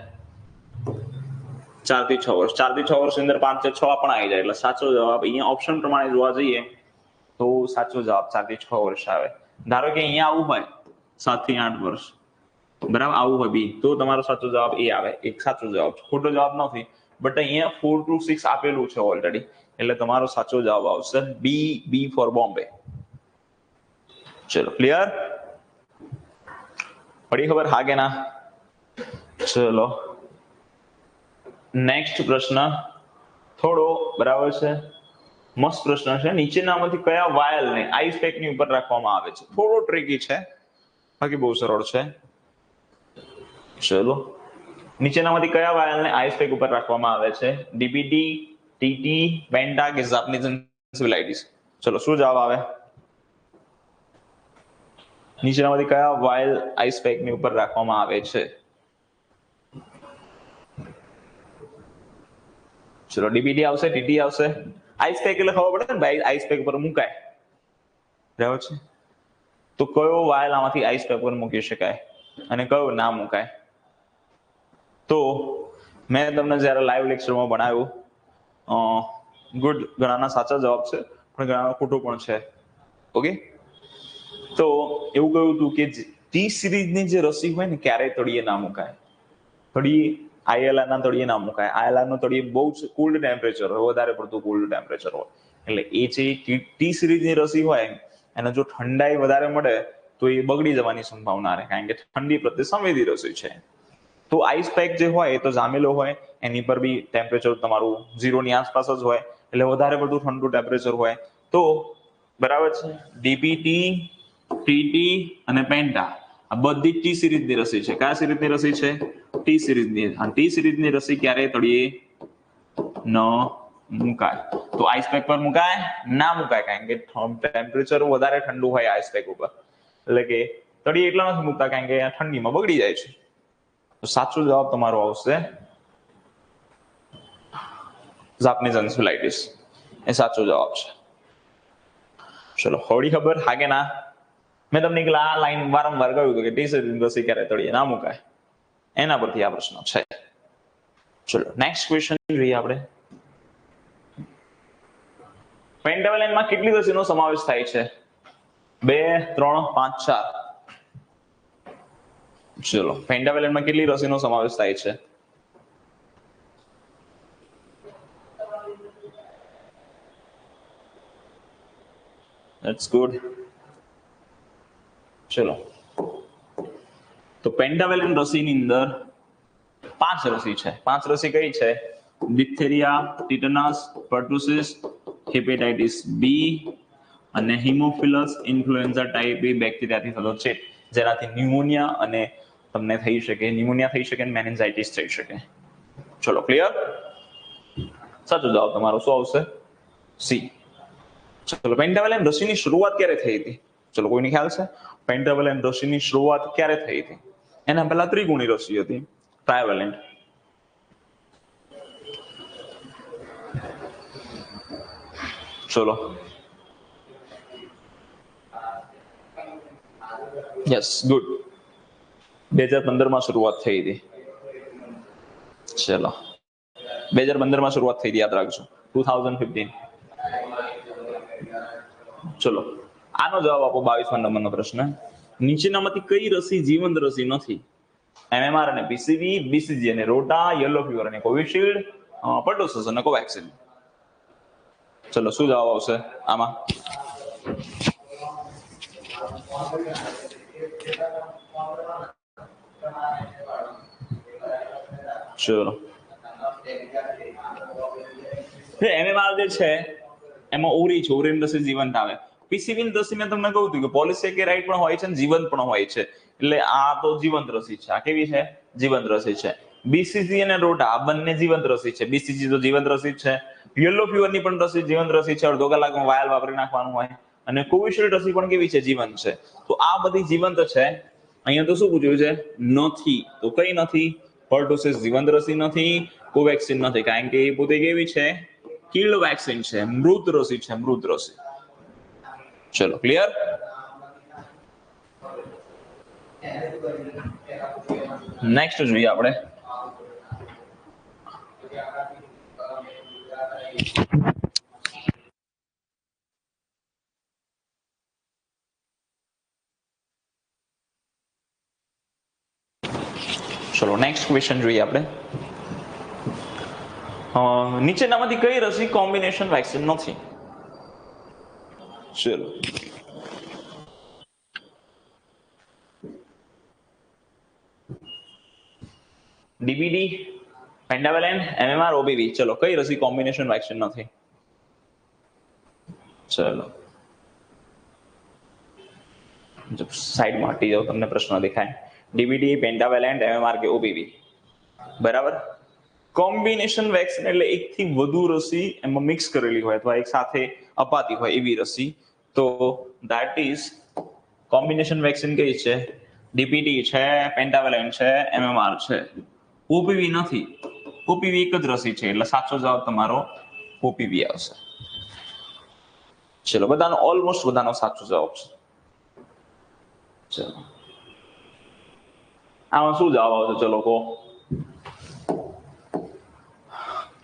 4 થી 6 વર્ષ. 4 થી 6 વર્ષની અંદર 5 થી 6 પણ આવી જાય, એટલે સાચો જવાબ અહીંયા ઓપ્શન પ્રમાણે જોવા જઈએ તો સાચો જવાબ 4 થી 6 વર્ષ આવે. ધારો કે અહીંયા આવું હોય 7 થી 8 વર્ષ, બરાબર, આવું હોય બી, તો તમારો સાચો જવાબ એ આવે, એક સાચો જવાબ છે, ખોટો જવાબ નથી. બટ અહીંયા 4 to 6 આપેલું છે ઓલરેડી, એટલે તમારો સાચો જવાબ આવશે બી ફોર બોમ્બે. ચલો ક્લિયર, પડી ખબર હા કે ના? ચલો નેક્સ્ટ પ્રશ્ન થોડો બરાબર છે, મસ્ત પ્રશ્ન છે. નીચેનામાંથી કયા વાયલને આઈસ પેકની ઉપર રાખવામાં આવે છે? થોડો ટ્રિકી છે, બાકી બહુ સરળ છે. ચલો, નીચેનામાંથી કયા વાયલને આઈસ પેક ઉપર રાખવામાં આવે છે? ડીબીટી, ટીટી, પેન્ટા કે જાપાનીઝ એન્સેફેલાઇટિસ? ચલો શું જવાબ આવે? નીચેનામાંથી કયા વાયલ આઈસ પેકની ઉપર રાખવામાં આવે છે? ચલો ડીબીટી આવશે, ટીટી આવશે. આઈસ પેક એટલે ખબર પડે ને ભાઈ, આઈસ પેક પર મુકાય, બરાબર છે. તો કયો વાયલ આમાંથી આઈસ પેક પર મૂકી શકાય અને કયો ના મુકાય? તો મેં તમને જ્યારે લાઈવ લેક્ચરમાં ભણાવ્યું, ગુડ, ઘણાના સાચા જવાબ છે પણ ઘણાનો ખોટો પણ છે. ઓકે, તો એવું કહ્યું હતું કે ટી સિરીઝની જે રસી હોય ને ક્યારેય તળિયે ના મુકાય. તળિયે ILR ના તળિયે ના મુકાય. ILR નો તળિયે બહુ જ કોલ્ડ ટેમ્પરેચર હોય, વધારે પડતું કોલ્ડ ટેમ્પરેચર હોય, એટલે એ જે ટી સિરીઝની રસી હોય એને જો ઠંડાઈ વધારે મળે તો એ બગડી જવાની સંભાવના રહે, કારણ કે ઠંડી પ્રત્યે સંવેદી રસી છે. તો આઈસ પેક જે હોય એ તો જામેલો હોય, એની પર બી ટેમ્પરેચર તમારું 0 ની આસપાસ જ હોય, એટલે વધારે પડતું ઠંડુ ટેમ્પરેચર હોય. તો બરાબર છે, ડીબીટી, ટીટી અને પેન્ટા આ બધી ટી સિરીઝની રસી છે. કયા સિરીઝની રસી છે? ટી સિરીઝની. અને ટી સિરીઝની રસી ક્યારેય તળિયે ન મુકાય. તો આઈસ પેક પર મુકાય? ના મુકાય, કારણ કે ટેમ્પરેચર વધારે ઠંડુ હોય આઈસ પેક ઉપર, એટલે કે તળિયે એટલા નથી મુકતા કારણ કે ઠંડીમાં બગડી જાય છે. તો સાચો જવાબ તમારો આવશે જાપાનીઝ એન્સેફેલાઇટિસ, એ સાચો જવાબ છે. ચલો હોળી ખબર હા કે ના? મેં તમને આ લાઈન વારંવાર કહ્યું હતું કે ટી સિરીઝની રસી ક્યારે તળિયે ના મુકાય, એના પરથી આ પ્રશ્ન છે. ચલો નેક્સ્ટ ક્વેશ્ચન જોઈએ આપણે. પેન્ટાવેલેન્ટમાં કેટલી રસીનો સમાવેશ થાય છે? 2, 3, 5, 4? ચલો પેન્ટાવેલેન્ટમાં કેટલી રસીનો સમાવેશ થાય છે? That's good. ચલો, તો પેન્ટાવેલેન્ટ રસીની અંદર 5 રસી છે. 5 રસી કઈ છે? ડિપ્થેરિયા, ટીટનસ, પર્ટુસિસ, હેપેટાઇટિસ બી અને હિમોફિલસ ઇન્ફ્લુએન્ઝા ટાઇપ બી બેક્ટેરિયાથી થતો ચેપ, જેનાથી ન્યુમોનિયા અને તમને થઈ શકે, ન્યુમોનિયા થઈ શકે અને મેનિન્જાઇટિસ થઈ શકે. ચલો ક્લિયર? સાચો જવાબ તમારો શું આવશે? સી. ચલો પેન્ટાવેલેન્ટ રસીની શરૂઆત ક્યારે થઈ હતી? ચલો કોઈને ખ્યાલ છે? પેન્ટાવેલેન્ટ રસીની શરૂઆત ક્યારે થઈ હતી? એના પહેલા ત્રિગુણી રસી હતી, ટ્રાયવેલેન્ટ. ચલો યસ, ગુડ. 2015 માં શરૂઆત થઈ હતી. ચલો 2015 માં શરૂઆત થઈ હતી, યાદ રાખજો. 2015. ચલો આનો જવાબ આપો. 22મા નંબરનો પ્રશ્ન. નીચેનામાંથી કઈ રસી જીવંત રસી નથી? MMR અને PCV, BCG અને રોટા, યલો ફીવર અને કોવિશિલ્ડ, પર્ટુસિસ અને કોવેક્સિન? ચલો શું જવાબ આવશે આમાં? ચલો MMR જે છે એમાં ઓરી છે, ઓરીન રસી જીવંત આવે. પીસીવી રસી મેં તમને કહ્યું હતું કે પોલિસેકેરાઇડ પણ હોય છે અને જીવંત પણ હોય છે, એટલે આ તો જીવંત રસી છે. આ કેવી છે? જીવંત રસી છે. બીસીજી અને રોટા આ બંને જીવંત રસી છે. બીસીજી તો જીવંત રસી જ છે. યલો ફીવર ની પણ રસી જીવંત રસી છે, અડધો કલાકમાં વાયલ વાપરી નાખવાનું હોય. અને કોવિશિલ્ડ રસી પણ કેવી છે? જીવંત છે. તો આ બધી જીવંત છે. અહીંયા તો શું પૂછ્યું છે? નથી. તો કઈ નથી? પર્ટુસિસ જીવંત રસી નથી, કોવેક્સિન નથી, કારણ કે એ પોતે કેવી છે, કિલ્ડ વેક્સિન છે, મૃત રસી છે, મૃત રસી. ચલો ક્લિયર. નેક્સ્ટ જોઈએ આપણે. ચલો નેક્સ્ટ ક્વેશ્ચન જોઈએ આપણે. નીચેનામાંથી કઈ રસી કોમ્બિનેશન વેક્સિન નથી? ચલો ડીબીડી, પેન્ટાવેલેન્ટ, એમએમઆર, ઓબીવી. ચલો કઈ રસી કોમ્બિનેશન વેક્સિન નથી? ચલો સાઈડમાં હટી જાઓ, તમને પ્રશ્ન દેખાય. ડીબીડી, પેન્ટાવેલેન્ટ, એમએમઆર કે ઓબીવી? બરાબર. કોમ્બિનેશન વેક્સિન એટલે એકથી વધુ રસી એમાં મિક્સ કરેલી હોય અથવા એક સાથે અપાતી હોય એવી રસી. તો ધેટ ઇઝ કોમ્બિનેશન વેક્સિન કઈ છે? ડીપીટી છે, પેન્ટાવેલેન્ટ છે, એમએમઆર છે. ઓપીવી નથી. ઓપીવી એક જ રસી છે, એટલે સાચો જવાબ તમારો ઓપીવી આવશે. ચલો બધાનો ઓલમોસ્ટ બધાનો સાચો જવાબ છે. ચલો આમાં શું જવાબ આવશે? ચલો કહો.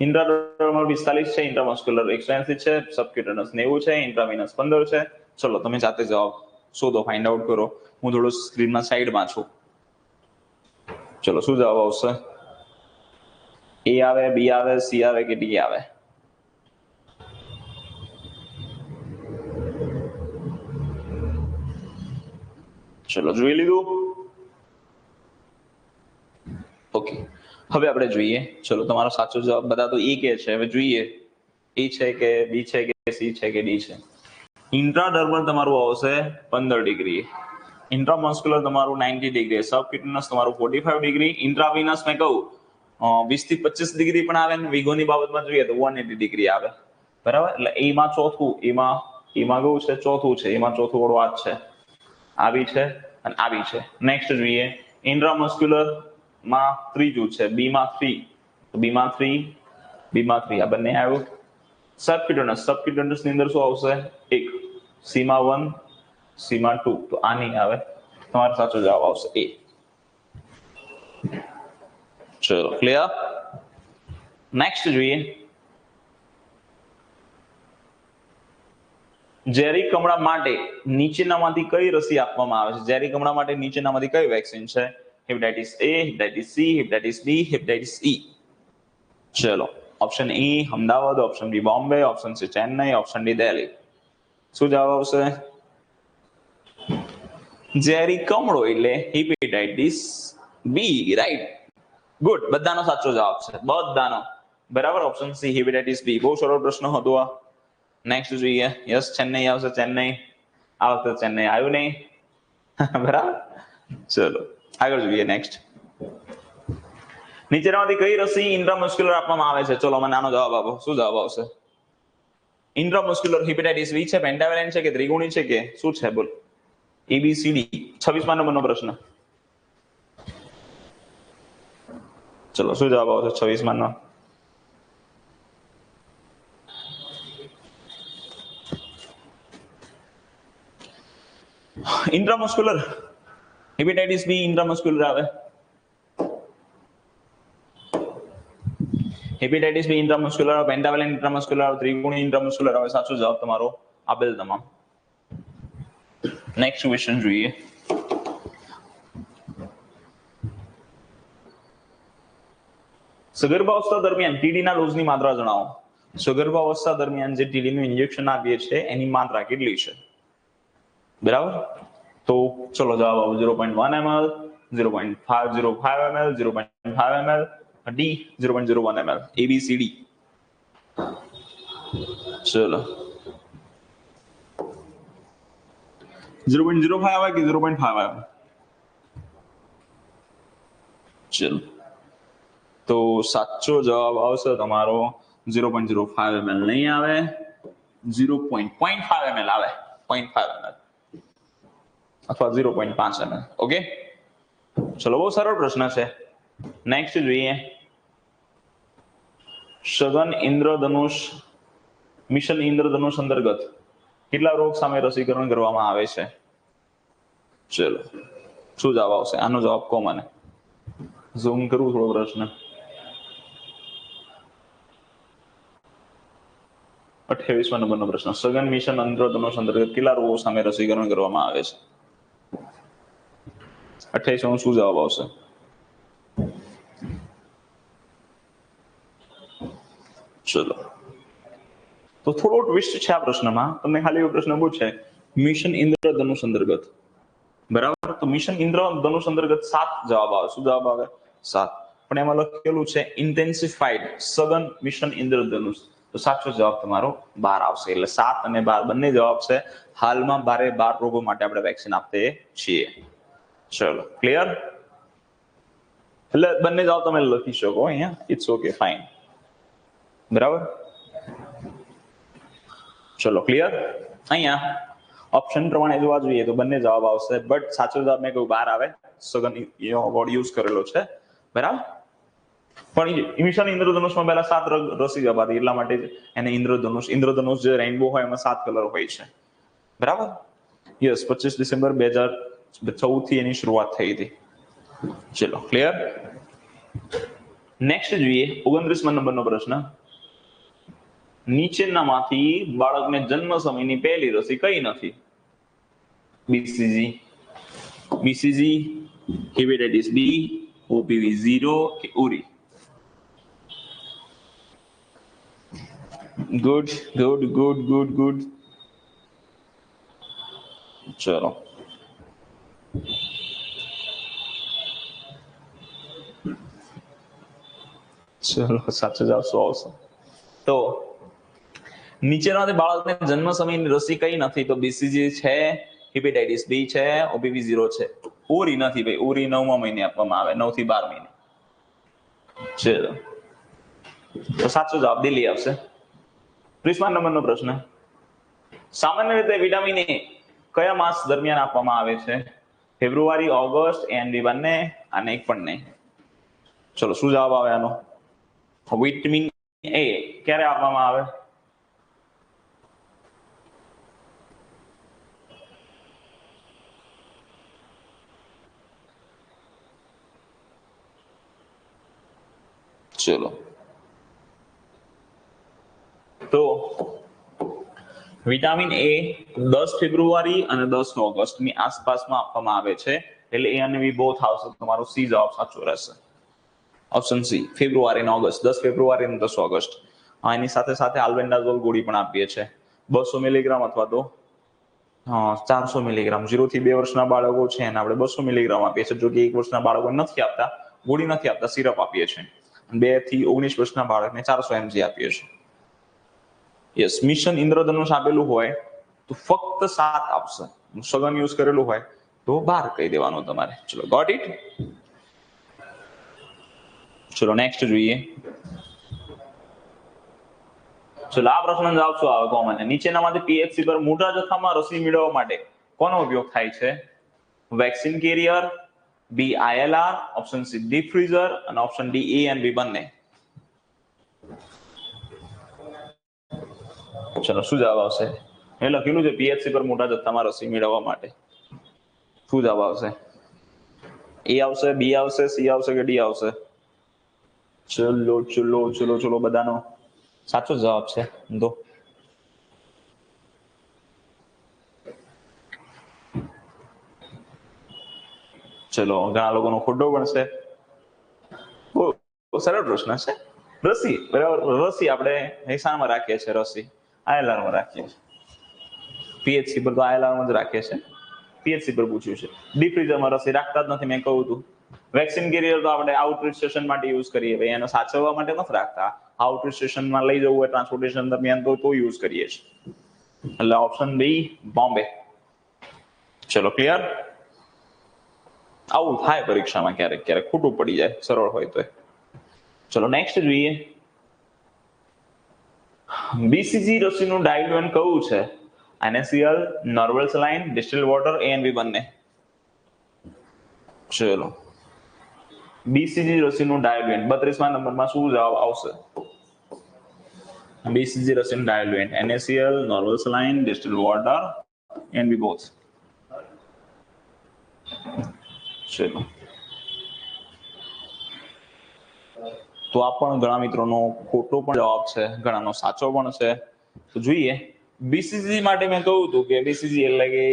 ઇન્ટ્રાડર્મલ 45 છે, ઇન્ટ્રામસ્ક્યુલર 180 છે, સબક્યુટેનસ 90 છે, ઇન્ટ્રાવિનસ 15 છે. ચલો તમે જાતે જવાબ શોધો, ફાઇન્ડ આઉટ કરો. હું થોડું સ્ક્રીનના સાઈડમાં છું. ચલો શું જવાબ આવશે? એ આવે, બી આવે, સી આવે કે ડી આવે? ચલો જોઈ લીધું. ઓકે, હવે આપણે જોઈએ. ચલો તમારો સાચો જવાબ બધા તો એ કે છે. હવે જોઈએ એ છે કે બી છે કે સી છે કે ડી છે. ઇન્ટ્રાડર્મલ તમારું આવશે 15 ડિગ્રી, ઇન્ટ્રામસ્ક્યુલર તમારું 90 ડિગ્રી, સબક્યુટેનસ તમારું 45 ડિગ્રી, ઇન્ટ્રાવિનસ મેં કહું 20 થી 25 ડિગ્રી પણ આવે ને વિગોની બાબતમાં જોઈએ તો 180 ડિગ્રી આવે. બરાબર. એટલે એમાં ચોથું, એમાં કેવું છે? ચોથું છે. એમાં ચોથું વાળું આ જ છે, આવી છે અને આવી છે. નેક્સ્ટ જોઈએ. ઇન્ટ્રામસ્ક્યુલર માં ત્રીજું છે, બી માં 3, તો બી માં 3, બી માં 3 આ બંને આવ્યું. સબક્યુટેનસ ની અંદર શું આવશે? 1, સી માં 1, સી માં 2, તો આ નહીં આવે. તમારો સાચો જવાબ આવશે એ. ચલો ક્લિયર. નેક્સ્ટ જોઈએ. ઝેરી કમળા માટે નીચેનામાંથી કઈ રસી આપવામાં આવે છે? ઝેરી કમળા માટે નીચેનામાંથી કઈ વેક્સિન છે? Hepatitis A, hepatitis C, hepatitis B, hepatitis E. ચલો option E Ahmedabad, option B Bombay, option C Chennai, option D Delhi. શું જવાબ આવશે? ઝેરી કમળો એટલે હેપેટાઇટિસ બી. Right, good. બધાનો સાચો જવાબ છે, બધાનો. બરાબર. ઓપ્શન સી હેપેટાઇટિસ બી. બહુ સરળ પ્રશ્ન હતો આ. નેક્સ્ટ જોઈએ. યસ ચેન્નઈ આવશે, ચેન્નઈ. આ વખતે ચેન્નઈ આવ્યું નહીં. બરાબર. ચલો આગળ જોઈએ. નેક્સ્ટ. નીચેનામાંથી કઈ રસી ઇન્ટ્રામસ્ક્યુલર આપવામાં આવે છે? ચલો મને નાનો જવાબ આપો. શું જવાબ આવશે? ઇન્ટ્રામસ્ક્યુલર હેપેટાઇટિસ બી છે, પેન્ટાવેલેન્ટ છે કે ત્રિગુણી છે કે શું છે? બોલ. એબીસીડી. 26મા નંબરનો પ્રશ્ન. ચલો શું જવાબ આવશે 26મા નો? ઇન્ટ્રામસ્ક્યુલર હેપેટાઇટિસ બી ઇન્ટ્રામસ્ક્યુલર આવે. હેપેટાઇટિસ બી ઇન્ટ્રામસ્ક્યુલર, પેન્ટાવેલેન્ટ ઇન્ટ્રામસ્ક્યુલર, ત્રિગુણી ઇન્ટ્રામસ્ક્યુલર આવે. સાચો જવાબ તમારો આપેલ તમામ. નેક્સ્ટ ક્વેશ્ચન જોઈએ. સગર્ભાવસ્થા દરમિયાન ટીડીના ડોઝની માત્રા જણાવો. સગર્ભાવસ્થા દરમિયાન જે ટીડીનું ઇન્જેક્શન આપીએ છીએ એની માત્રા કેટલી છે? બરાબર. તો ચલો જવાબ આવો 0.1 ml, 0.505 ml, 0.5 ml, D 0.01 ml. ABCD. ચલો 0.05 આવે કે 0.5 આવે? ચલો તો સાચો જવાબ આવશે તમારો 0.05 ml નહીં આવે, 0.5 ml આવે. 0.5 ml અથવા 0.5 ml. ઓકે. ચલો બહુ સરળ પ્રશ્ન છે. નેક્સ્ટ જોઈએ સઘન ઇન્દ્રધનુષ મિશન ઇન્દ્રધનુષ અંતર્ગત કેટલા રોગ સામે રસીકરણ કરવામાં આવે છે? ચલો શું જવાબ આવશે આનો? જવાબ કહો મને, ઝૂમ કરું થોડો પ્રશ્ન. 28મા નંબરનો પ્રશ્ન, સઘન મિશન ઇન્દ્રધનુષ અંતર્ગત કેટલા રોગો સામે રસીકરણ કરવામાં આવે છે? 28માં શું જવાબ આવશે? ચલો તો થોડો ટ્વિસ્ટ છે આ પ્રશ્નમાં. તમને ખાલી એવો પ્રશ્ન પૂછે મિશન ઇન્દ્રધનુષ અંતર્ગત, બરાબર? તો મિશન ઇન્દ્રધનુષ અંતર્ગત 7 જવાબ આવે. શું જવાબ આવે? 7. પણ એમાં લખેલું છે ઇન્ટેન્સિફાઈડ સઘન મિશન ઇન્દ્રધનુષ, તો સાચો જવાબ તમારો 12 આવશે. એટલે 7 અને 12 બંને જવાબ છે. હાલમાં 12 રોગો માટે આપણે વેક્સિન આપીએ છીએ. ચલો ક્લિયર? એટલે બંને જવાબ તમે લખી શકો અહીંયા, ઇટ્સ ઓકે, ફાઇન, બરાબર? ચલો ક્લિયર? અહીંયા ઓપ્શન પ્રમાણે જોવા જોઈએ તો બંને જવાબ આવશે, બટ સાચો જવાબ મેં કહ્યું 12 આવે. સઘન વર્ડ યુઝ કરેલો છે, બરાબર? પણ મિશન ઇન્દ્રધનુષમાં પહેલા 7 રસી અપાતી, એટલા માટે એને ઇન્દ્રધનુષ, ઇન્દ્રધનુષ જે રેઇનબો હોય એમાં 7 કલર હોય છે, બરાબર? યસ, 25 ડિસેમ્બર 2014 થી એની શરૂઆત થઈ હતી. ચલો ક્લિયર? નેક્સ્ટ જોઈએ 29મા નંબરનો પ્રશ્ન, નીચેનામાંથી બાળકને જન્મ સમયની પહેલી રસી કઈ નથી? બીસીજી, હેપેટાઇટિસ બી, ઓપીવી 0 કે ઉરી? ગુડ. ચલો સાચો જવાબ શું આવશે? તો નીચેનામાંથી બાળકને જન્મ સમયની રસી કઈ નથી? તો બીસીજી છે, હેપેટાઇટિસ બી છે, ઓપીવી 0 છે. ઉરી નથી ભાઈ, ઉરી 9મા મહિને આપવામાં આવે, 9 થી 12 મહિને. ચલો તો સાચો જવાબ દિલ્હી આવશે. 30મા નંબરનો પ્રશ્ન, સામાન્ય રીતે વિટામિન એ કયા માસ દરમિયાન આપવામાં આવે છે? ફેબ્રુઆરી, ઓગસ્ટ, એનબી બંને અને એક પણ નહીં. ચલો શું જવાબ આવે આનો? વિટામિન એ ક્યારે આપવામાં આવે? ચલો તો વિટામિન એ 10 ફેબ્રુઆરી અને 10 ઓગસ્ટની આસપાસમાં આપવામાં આવે છે. એટલે એ અને બી બોથ આવશે. તમારો સી જવાબ સાચો રહેશે. ઓપ્શન સી, ફેબ્રુઆરી અને ઓગસ્ટ, 10 ફેબ્રુઆરી અને 10 ઓગસ્ટ. એની સાથે સાથે આલ્બેન્ડાઝોલ ગોળી પણ આપીએ છીએ 200 મિલીગ્રામ અથવા તો 400 મિલીગ્રામ. 0 થી 2 વર્ષના બાળકો છે એને આપણે 200 મિલીગ્રામ આપીએ છીએ. જો કે 1 વર્ષના બાળકો નથી આપતા, ગોળી નથી આપતા, સિરપ આપીએ છીએ. 2 થી 19 વર્ષના બાળકને 400 mg આપીએ છીએ. યસ, મિશન ઇન્દ્રધનુષ આપેલું હોય તો ફક્ત 7 આપશે. સઘન યુઝ કરેલું હોય તો 12 કહી દેવાનું તમારે. ચલો, ગોટ ઇટ? ચલો નેક્સ્ટ જોઈએ. ચલો આ પ્રશ્નનો જવાબ શું આવે કોમન? નીચેનામાંથી પીએચસી પર મોટા જથ્થામાં રસી મેળવવા માટે કોનો ઉપયોગ થાય છે? વેક્સિન કેરિયર, બી ILR, option C deep freezer અને ઓપ્શન ડી એ અને બી બંને. ચલો શું જવાબ આવશે? એ લખેલું છે પીએચસી પર મોટા જથ્થામાં રસી મેળવવા માટે. શું જવાબ આવશે? એ આવશે, બી આવશે, સી આવશે કે ડી આવશે? ચલો બધાનો સાચો જવાબ છે. તો ચલો ઘણા લોકોનો ખોટો પણ છે. બહુ સરળ પ્રશ્ન છે. રસી, બરાબર? રસી આપણે શામાં રાખીએ છીએ? રસી આઈએલઆર માં રાખીએ છીએ. પીએચસી પર તો આઈએલઆર માં જ રાખીએ છીએ. પીએચસી પર પૂછ્યું છે. ડીપ ફ્રીઝરમાં રસી રાખતા જ નથી, મેં કહ્યું હતું. વેક્સિન કેરિયર તો આપણે આઉટરીચ સ્ટેશન માટે યુઝ કરીએ, ભાઈ એને સાચવવા માટે નથી રાખતા. આઉટરીચ સ્ટેશનમાં લઈ જવું હોય ટ્રાન્સપોર્ટેશન દરમિયાન તો યુઝ કરીએ છીએ. એટલે ઓપ્શન બી બોમ્બે. ચલો ક્લિયર? આવું થાય પરીક્ષામાં, ક્યારેક ક્યારેક ખોટું પડી જાય, સરળ હોય તો. ચલો નેક્સ્ટ જોઈએ. બીસીજી રસીનું ડાયલ્યુએન કયું છે? NaCl, નોર્મલ સલાઇન, ડિસ્ટિલ્ડ વોટર, એ અને બી બંને. ચલો બીસીજી રસીનું ડાયોલ્યુએન્ટ 32મા નંબરમાં શું જવાબ આવશે? બીસીજી રસીનું ડાયોલ્યુએન્ટ NaCl, normal saline, distilled water, NB both. ચલો, તો આ પણ ઘણા મિત્રોનો ખોટો પણ જવાબ છે, ઘણાનો સાચો પણ છે. તો જોઈએ, બીસીજી માટે મેં કહ્યું હતું કે બીસીજી એટલે કે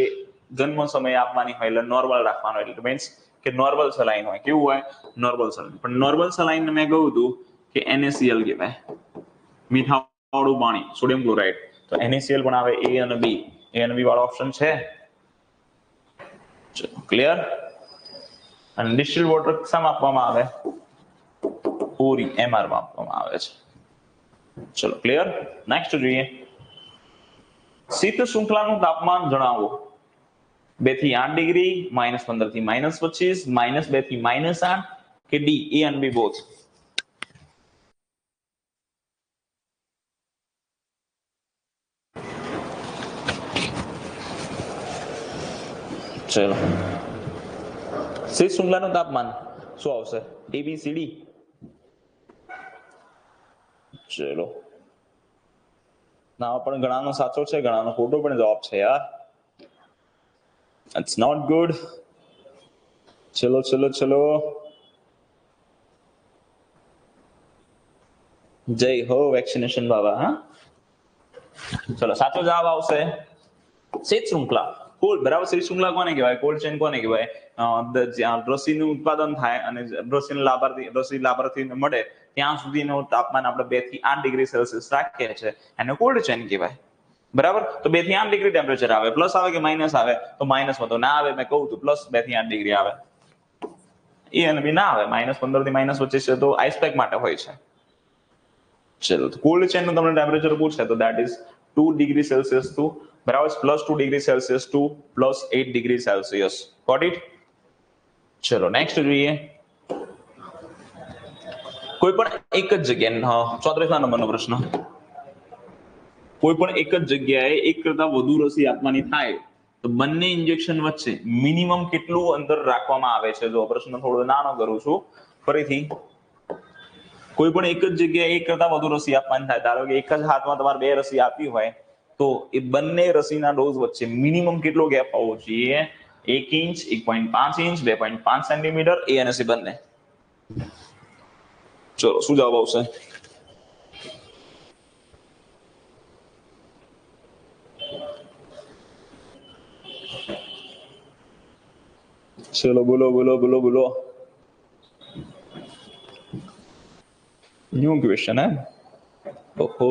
જન્મ સમય આપવાની હોય એટલે નોર્મલ રાખવાનો, એટલે મીન્સ કે નોર્મલ સલાઈન હોય. કેવું હોય? Normal saline. પણ નોર્મલ સલાઈન મેં કહ્યું હતું કે NaCl કહેવાય, મીઠાવાળું પાણી, સોડિયમ ક્લોરાઇડ. તો NaCl પણ આવે, A અને B. A અને B વાળો ઓપ્શન છે. ચલો, ક્લિયર. અને ડિસ્ટિલ્ડ વોટર શામાં આપવામાં આવે? ઓરી, MR માં આપવામાં આવે છે. ચલો, ક્લિયર. નેક્સ્ટ જોઈએ, શીત શૃંખલાનું તાપમાન જણાવો. 2 થી 8 ડિગ્રી, -15 થી -25, -2 થી -8 કે D A and B both. ચલો, શીત શૃંખલાનું તાપમાન શું આવશે? ABCD. ચલો, ના પણ ઘણાનો સાચો છે, ઘણાનો ખોટો પણ જવાબ છે યાર. It's not good. ચલો ચલો ચલો, જય હો વેક્સિનેશન બાબા. હા, ચલો, સાચો જવાબ આવશે શીત શૃંખલા. કોલ્ડ, બરાબર. શીત શૃંખલા કોને કહેવાય? કોલ્ડ ચેન કોને કહેવાય? જ્યાં રસીનું ઉત્પાદન થાય અને રસી લાભાર્થીને મળે ત્યાં સુધીનું તાપમાન આપણે 2 થી 8 ડિગ્રી સેલ્સિયસ રાખીએ છીએ, એને કોલ્ડ ચેન કહેવાય. બરાબર. તો 2 થી 8 ડિગ્રી ટેમ્પરેચર આવે, પ્લસ આવે કે માઇનસ આવે? તો માઇનસમાં તો ના આવે, મેં કહું તો પ્લસ 2 થી 8 ડિગ્રી આવે. એ અને બી ના આવે, -15 થી -25 છે તો આઈસ પેક માટે હોય છે. ચલો, કોલ્ડ ચેન નું તમને ટેમ્પરેચર પૂછે તો that is 2 degree Celsius to, બરાબર, +2 degree Celsius to +8 degree Celsius. Got it? ચલો, નેક્સ્ટ જોઈએ, કોઈ પણ એક જ જગ્યાએ, 34મા નંબરનો પ્રશ્ન, કોઈ પણ એક જ જગ્યાએ એક કરતા વધુ રસી આપવાની થાય તો બંને ઇન્જેક્શન વચ્ચે મિનિમમ કેટલું અંતર રાખવામાં આવે છે? જો પ્રશ્ન થોડો નાનો કરું છું ફરીથી. કોઈ પણ એક જ જગ્યાએ એક કરતા વધુ રસી આપવાની થાય, ધારો કે એક જ હાથમાં તમારે 2 રસી આપી હોય તો એ બંને રસીના ડોઝ વચ્ચે મિનિમમ કેટલો ગેપ હોવો જોઈએ? 1 ઇંચ, 1.5 ઇંચ, 2.5 સેન્ટીમીટર, A અને C બંને. ચલો, શું જવાબ આવશે? ચલો, બોલો બોલો બોલો બોલો. ન્યू क्वेश्चन है. ઓહો.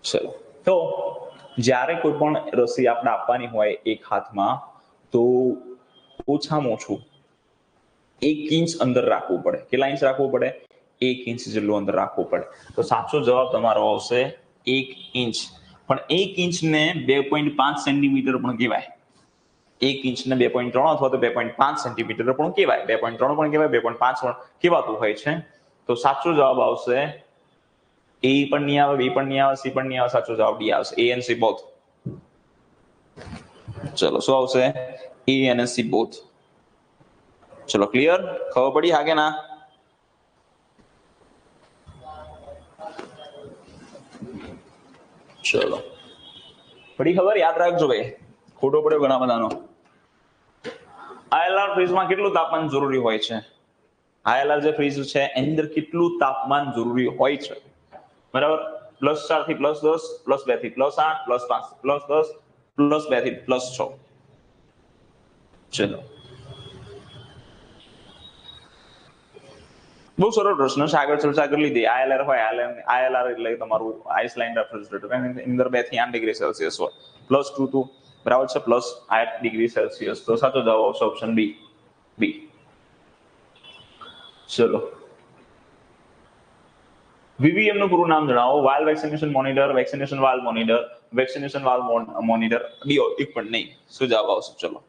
ચલો, તો જ્યારે કોઈ પણ રસી આપણે આપવાની હોય એક હાથમાં તો ઓછામાં ઓછું 1 ઇંચ અંદર રાખવું પડે. કેટલા ઇંચ રાખવું પડે? 1 ઇંચ જેટલું અંદર રાખવું પડે. તો સાચો જવાબ તમારો આવશે 1 ઇંચ. પણ 1 ઇંચને 2.5 સેન્ટીમીટર પણ કહેવાય. 1 ઇંચને 2.3 અથવા તો 2.5 સેન્ટીમીટર પણ કહેવાય, 2.3 પણ કહેવાય, 2.5 પણ કહેવાતું હોય છે. તો સાચો જવાબ આવશે A પણ નહીં આવે, B પણ નહીં આવે, C પણ નહીં આવે, સાચો જવાબ D આવશે, A and C both. ચલો, શું આવશે? A અને C both. ચલો, ક્લિયર? ખબર પડી હા કે ના? ચલો, પડી ખબર? યાદ રાખજો ભાઈ, ખોટો પડ્યો ઘણા બધાનો. ILR ફ્રીજમાં કેટલું તાપમાન જરૂરી હોય છે? ILR જે ફ્રીજ છે એની અંદર કેટલું તાપમાન જરૂરી હોય છે? બરાબર, +4 થી +10, +2 થી +8, +5 +10, +2 થી +6. ચલો, બહુ સરળ પ્રશ્ન છે, આગળ ચર્ચા કરી લીધી. ILR હોય, ILR એટલે તમારું આઇસલેન્ડ રેફ્રિજરેટર, એની અંદર 2 થી 8 ડિગ્રી સેલ્સિયસ હોય, +2 to, બરાબર છે, +8 ડિગ્રી સેલ્સિયસ. તો સાચો જવાબ આવશે ઓપ્શન બી. ચલો, VVM નું પૂરું નામ જણાવો. Vial vaccination monitor, vaccination valve monitor, vaccination valve monitor, ડીઓ એક પણ નહીં. શું જવાબ આવશે? ચલો,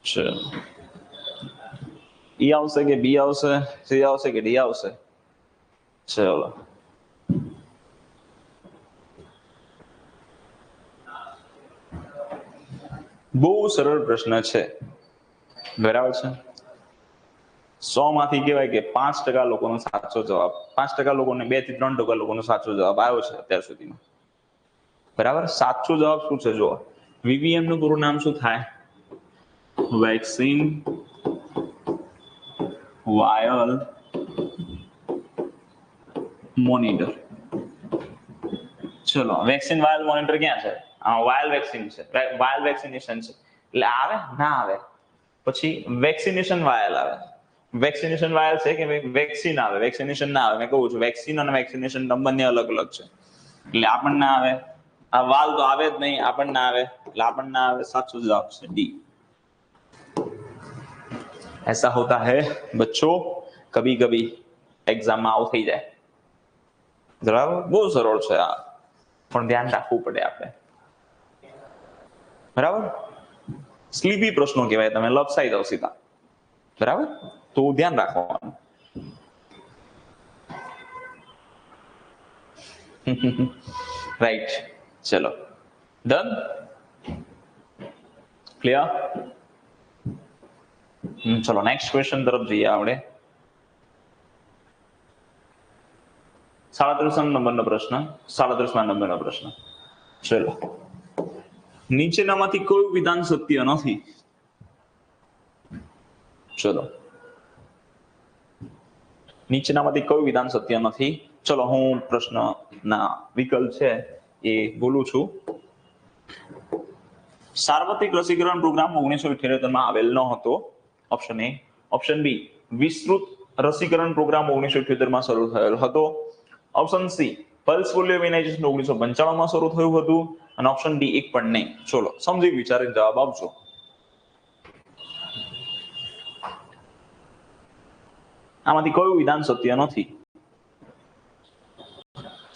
ચલો, E આવશે કે B આવશે, C આવશે કે D આવશે? ચલો, બહુ સરળ પ્રશ્ન છે, બરાબર છે. 100 માંથી કહેવાય કે 5% લોકોનો સાચો જવાબ, 5% લોકોને 2 થી 3% લોકોનો સાચો જવાબ આવ્યો છે અત્યાર સુધીમાં. બરાબર. સાચો જવાબ શું છે? જો વીવીએમ નું પૂરું નામ શું થાય? Vaccine vial monitor. ચલો, વેક્સિન વાયલ મોનિટર ક્યાં છે? વાયલ વેક્સિન છે, વાયલ વેક્સિનેશન છે, એટલે આવે ના આવે? પછી વેક્સિનેશન વાયલ આવે. વેક્સિનેશન વાયલ છે કે વેક્સિન આવે? વેક્સિનેશન ના આવે. મેં કહું છું વેક્સિન અને વેક્સિનેશન બંને અલગ અલગ છે, એટલે આપણને આવે. આ વાલ તો આવે જ નહીં, આપણને આવે, એટલે આપણને આવે. સાચો જવાબ છે ડી. ऐसा होता है बच्चों, कभी कभी एग्जाम में आउट થઈ જાય. બરાબર. બહુ સરળ છે આ, પણ ધ્યાન રાખવું પડે આપણે. બરાબર. સ્લીપી પ્રશ્નો કહેવાય, તમે લપસાઈ જાવ સીધા. બરાબર, તો ધ્યાન રાખવાનું. રાઈટ. ચલો, ડન, ક્લિયર. ચલો નેક્સ્ટ ક્વેશ્ચન તરફ જઈએ આપણે. 37 નંબરનો પ્રશ્ન, 37મા નંબરનો પ્રશ્ન. ચલો, નીચેનામાંથી કયું વિધાન સત્ય નથી? ચલો, નીચેનામાંથી કયું વિધાન સત્ય નથી? ચલો, હું પ્રશ્નના વિકલ્પ છે એ બોલું છું. સાર્વત્રિક રસીકરણ પ્રોગ્રામ 1978 માં આવેલ ન હતો. Option A. ઓપ્શન બી, વિસ્તૃત રસીકરણ પ્રોગ્રામ 1978 માં શરૂ થયેલ હતો. Option C, pulse polio immunisation 1995 માં શરૂ થયું હતું. અને ઓપ્શન ડી, એક પણ નહીં. ચલો, સમજી વિચારીને જવાબ આપજો. આમાંથી કયું વિધાન સત્ય નથી?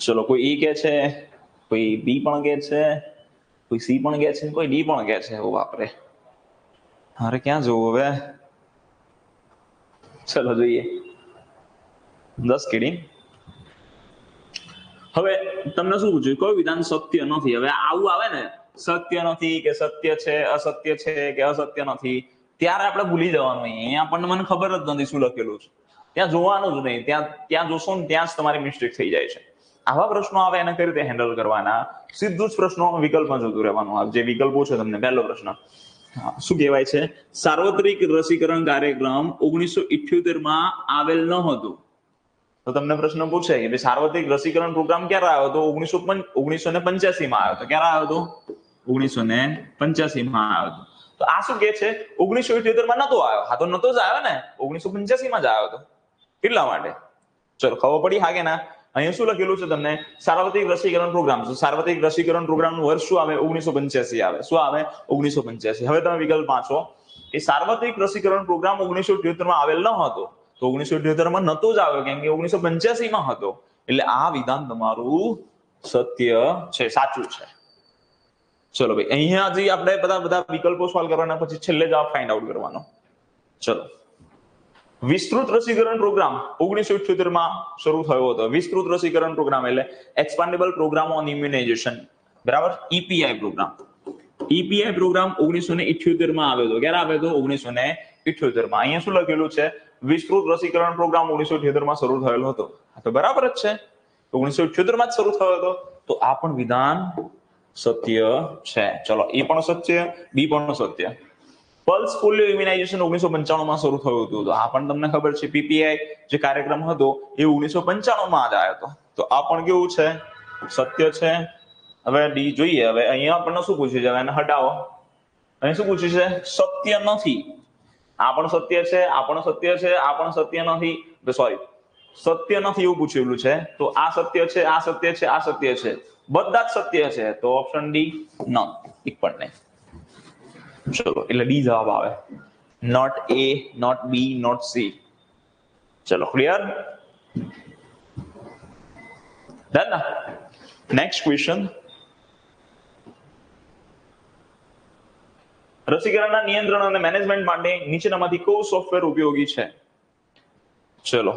ચલો, કોઈ એ કે છે, કોઈ બી પણ કે છે, કોઈ સી પણ કે છે, કોઈ ડી પણ કે છે. ઓ બાપરે, અરે ક્યાં જવું હવે? ચલો જોઈએ. 10 કિડી. હવે તમને શું પૂછ્યું? કયું વિધાન સત્ય નથી? હવે આવું આવે ને, સત્ય નથી કે સત્ય છે, અસત્ય છે કે અસત્ય નથી, ત્યારે આપણે ભૂલી જવાનું. અહીંયા આપણને મને ખબર જ નથી શું લખેલું છે, ત્યાં જોવાનું જ નહીં. ત્યાં જોશો ને ત્યાં જ તમારી મિસ્ટેક થઈ જાય છે. આવા પ્રશ્નો આવે એને કઈ રીતે હેન્ડલ કરવાના? સીધું જ પ્રશ્નો વિકલ્પમાં જતું રહેવાનું. જે વિકલ્પો છે તમને, પહેલો પ્રશ્ન શું કહેવાય છે? સાર્વત્રિક રસીકરણ કાર્યક્રમ 1978 માં આવેલ ન હતું. તો તમને પ્રશ્ન પૂછે કે સાર્વત્રિક રસીકરણ પ્રોગ્રામ ક્યારે આવ્યો હતો? 1985 માં આવ્યો હતો. ક્યારે આવ્યો હતો? 1985 માં આવ્યો હતો. તો આ શું કે છે? 1978 માં નતો આવ્યો. હા, તો નતો જ આવ્યો ને, 1985 માં જ આવ્યો હતો. એટલા માટે. ચલો, ખબર પડી હા કે ના? અહીંયા શું લખેલું છે તમને? સાર્વત્રિક રસીકરણ પ્રોગ્રામ. સાર્વત્રિક રસીકરણ પ્રોગ્રામ નું વર્ષ શું આવે? 1985 આવે. શું આવે? 1985. હવે તમે વિકલ્પ વાંચો. એ સાર્વત્રિક રસીકરણ પ્રોગ્રામ 1978 માં આવેલ ન હતો, તો 1978 માં નતો જ આવ્યો, કેમ કે 1985 માં હતો. એટલે આ વિધાન તમારું સત્ય છે, સાચું છે. ચલો ભાઈ, અહીંયા હજી આપણે બધા વિકલ્પો સોલ્વ કરવાના, પછી છેલ્લે જવાબ ફાઇન્ડ આઉટ કરવાનો. ચલો, વિસ્તૃત રસીકરણ પ્રોગ્રામ 1978 માં શરૂ થયો હતો. વિસ્તૃત રસીકરણ પ્રોગ્રામ એટલે એક્સપાન્ડેબલ પ્રોગ્રામ ઓન ઇમ્યુનાઇઝેશન. બરાબર, ઈપીઆઈ પ્રોગ્રામ. ઈપીઆઈ પ્રોગ્રામ 1978 માં આવ્યો હતો. ક્યારે આવ્યો હતો? 1978 માં. અહીંયા શું લખેલું છે? વિસ્તૃત રસીકરણ પ્રોગ્રામ 1978 માં શરૂ થયેલો હતો. તો બરાબર જ છે, 1978 માં જ શરૂ થયો હતો. તો આ પણ વિધાન સત્ય છે. ચલો, એ પણ સત્ય, બી પણ સત્ય. પલ્સ પોલિયો ઇમ્યુનાઇઝેશન 1995 માં શરૂ થયું હતું. તો આ પણ તમને ખબર છે, પીપીઆઈ જે કાર્યક્રમ હતો એ 1995 માં જ આવ્યો હતો. તો આ પણ કેવું છે? સત્ય છે. હવે ડી જોઈએ. હવે અહીંયા આપણને શું પૂછ્યું છે? એને હટાવો. અહીં શું પૂછ્યું છે? સત્ય નથી. આ પણ સત્ય છે, આ પણ સત્ય છે, આ પણ સત્ય નથી. સોરી, સત્ય નથી એવું પૂછેલું છે. તો આ સત્ય છે, આ સત્ય છે, આ સત્ય છે, બધા જ સત્ય છે. તો ઓપ્શન ડી, નોન, એક પણ નહીં. ચલો, એટલે ડી જવાબ આવે. Not A, not B, not C. ચલો, ક્લિયર? ડન ના? Next question. રસીકરણના નિયંત્રણ અને મેનેજમેન્ટ માટે નીચેનામાંથી કયું સોફ્ટવેર ઉપયોગી છે? ચલો,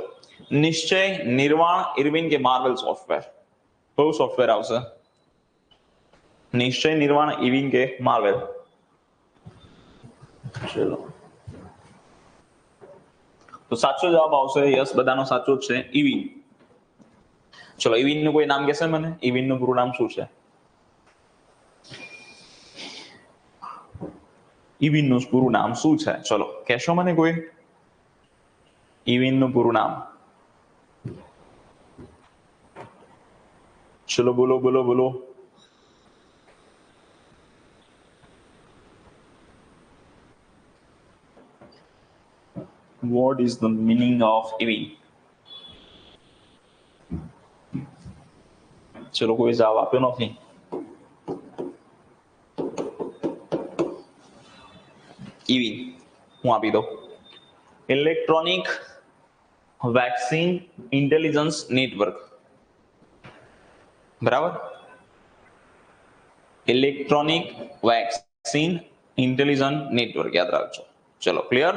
નિશ્ચય, નિર્વાણ, ઇરવિન કે માર્વેલ સોફ્ટવેર? કયું સોફ્ટવેર આવશે? નિશ્ચય, નિર્વાણ, ઇરવિન કે માર્વેલ? ચલો તો સાચો જવાબ આવશે યસ, બધાનો સાચો જ છે, ઇવિન. ચલો ઇવિન નું કોઈ નામ કહેશે મને? ઇવિન નું પૂરું નામ શું છે? ઇવિન નું પૂરું નામ શું છે? ચલો કહેશો મને કોઈ? ઇવિન નું પૂરું નામ ચલો બોલો બોલો બોલો. What is the meaning of ઇવિન? ચલો કોઈ જવાબ આપ્યો નથી. ઇવિન હું આપી દઉં. Electronic vaccine intelligence network. બરાબર? ઇલેક્ટ્રોનિક વેક્સિન ઇન્ટેલિજન્સ નેટવર્ક યાદ રાખજો. ચલો ક્લિયર?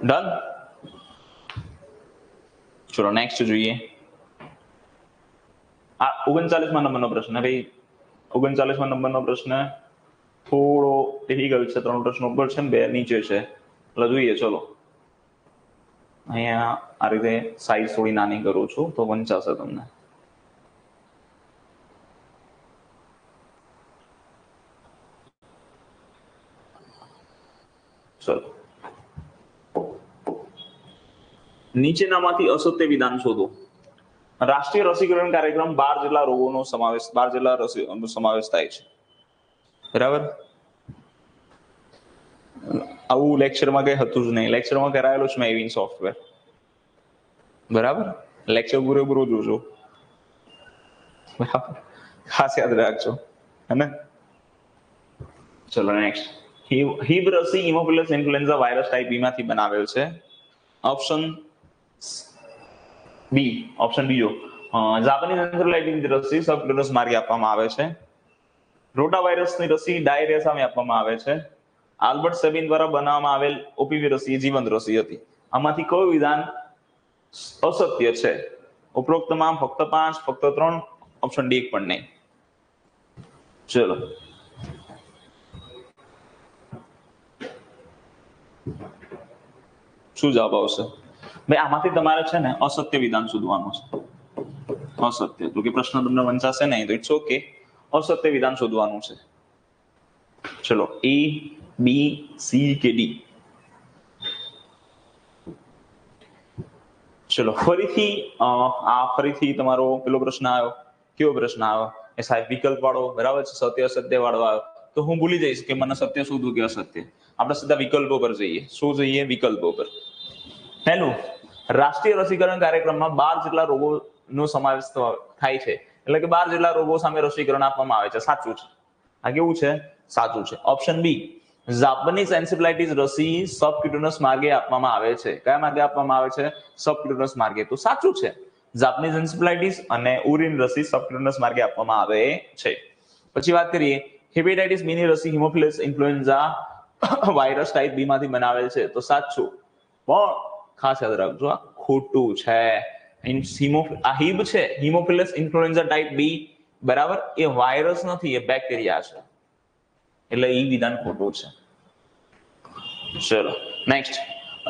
ડન? ચલો નેક્સ્ટ જોઈએ. આ 39મા નંબરનો પ્રશ્ન. ભાઈ 39મા નંબરનો પ્રશ્ન થોડો ડિફિકલ્ટ છે. 3 પ્રશ્નો ઉપર છે ને 2 નીચે છે, એટલે જોઈએ. ચલો અહીંયા આ રીતે સાઈઝ થોડી નાની કરું છું તો વંચાશે તમને. ચલો નીચેનામાંથી અસત્ય વિધાન શોધો. રાષ્ટ્રીય રસીકરણ કાર્યક્રમ 12 જેટલા રોગોનો સમાવેશ 12 જેટલા રસીનો સમાવેશ થાય છે. બરાબર? આવું લેક્ચરમાં કઈ હતું જ નહીં. લેક્ચરમાં કરાયેલું છે મેં ઇવિન સોફ્ટવેર. બરાબર? લેક્ચર પૂરેપૂરો જોજો. બરાબર? ખાસ યાદ રાખજો, હે ને? ચલો નેક્સ્ટ. હિબ રસી હિમોફિલસ ઇન્ફ્લુએન્ઝા વાયરસ ટાઈપ બી માંથી બનાવેલ છે. ઓપ્શન બી, ઓપ્શન બીજો જાપાનીઝ એન્સેફેલાઇટિસ રસી સબક્યુટનસ માર્ગે આપવામાં આવે છે. રોટા વાયરસની રસી ડાયરિયા સામે આપવામાં આવે છે. આલ્બર્ટ સેબિન દ્વારા બનાવવામાં આવેલ ઓપીવી રસી જીવંત રસી હતી. આમાંથી કયું વિધાન અસત્ય છે? ઉપરોક્તમાં ફક્ત 5, ફક્ત 3, ઓપ્શન ડી 1 પણ નહીં. ચલો શું જવાબ આવશે? ભાઈ આમાંથી તમારે છે ને અસત્ય વિધાન શોધવાનું છે. અસત્ય તો કે પ્રશ્ન તમને વંચાશે નહીં તો ઇટ્સ ઓકે. અસત્ય વિધાન શોધવાનું છે. ચલો એ, બી, સી કે ડી? ચલો ફરીથી તમારો પેલો પ્રશ્ન આવ્યો. કેવો પ્રશ્ન આવ્યો? એ સાહેબ વિકલ્પ વાળો, બરાબર છે? સત્ય અસત્ય વાળો આવ્યો તો હું ભૂલી જઈશ કે મને સત્ય શોધવું કે અસત્ય. આપણે સીધા વિકલ્પો પર જઈએ. શું જઈએ? વિકલ્પો પર. પહેલું, રાષ્ટ્રીય રસીકરણ કાર્યક્રમમાં 12 જેટલા રોગોનો સમાવેશ થાય છે, એટલે કે 12 જેટલા રોગો સામે રસીકરણ આપવામાં આવે છે. સાચું છે. આ કેવું છે? સાચું છે. ઓપ્શન બી, જાપાનીઝ એન્સેફેલાઇટિસ રસી સબક્યુટનસ માર્ગે આપવામાં આવે છે. કયા માર્ગે આપવામાં આવે છે? સબક્યુટનસ માર્ગે. તો સાચું છે. જાપાનીઝ એન્સેફેલાઇટિસ અને ઉરિન રસી સબક્યુટનસ માર્ગે આપવામાં આવે છે. પછી વાત કરીએ હેપેટાઇટિસ બી ની રસી હિમોફિલસ ઇન્ફ્લુએન્ઝા વાયરસ ટાઈપ બી માંથી બનાવેલ છે. તો સાચું, પણ ખાસ યાદ રાખજો આ ખોટું છે. આ હિબ છે, હિમોફિલસ ઇન્ફ્લુએન્ઝા ટાઈપ બી, બરાબર? એ વાયરસ નથી, એ બેક્ટેરિયા છે. એટલે એ વિધાન ખોટું છે. ચલો નેક્સ્ટ.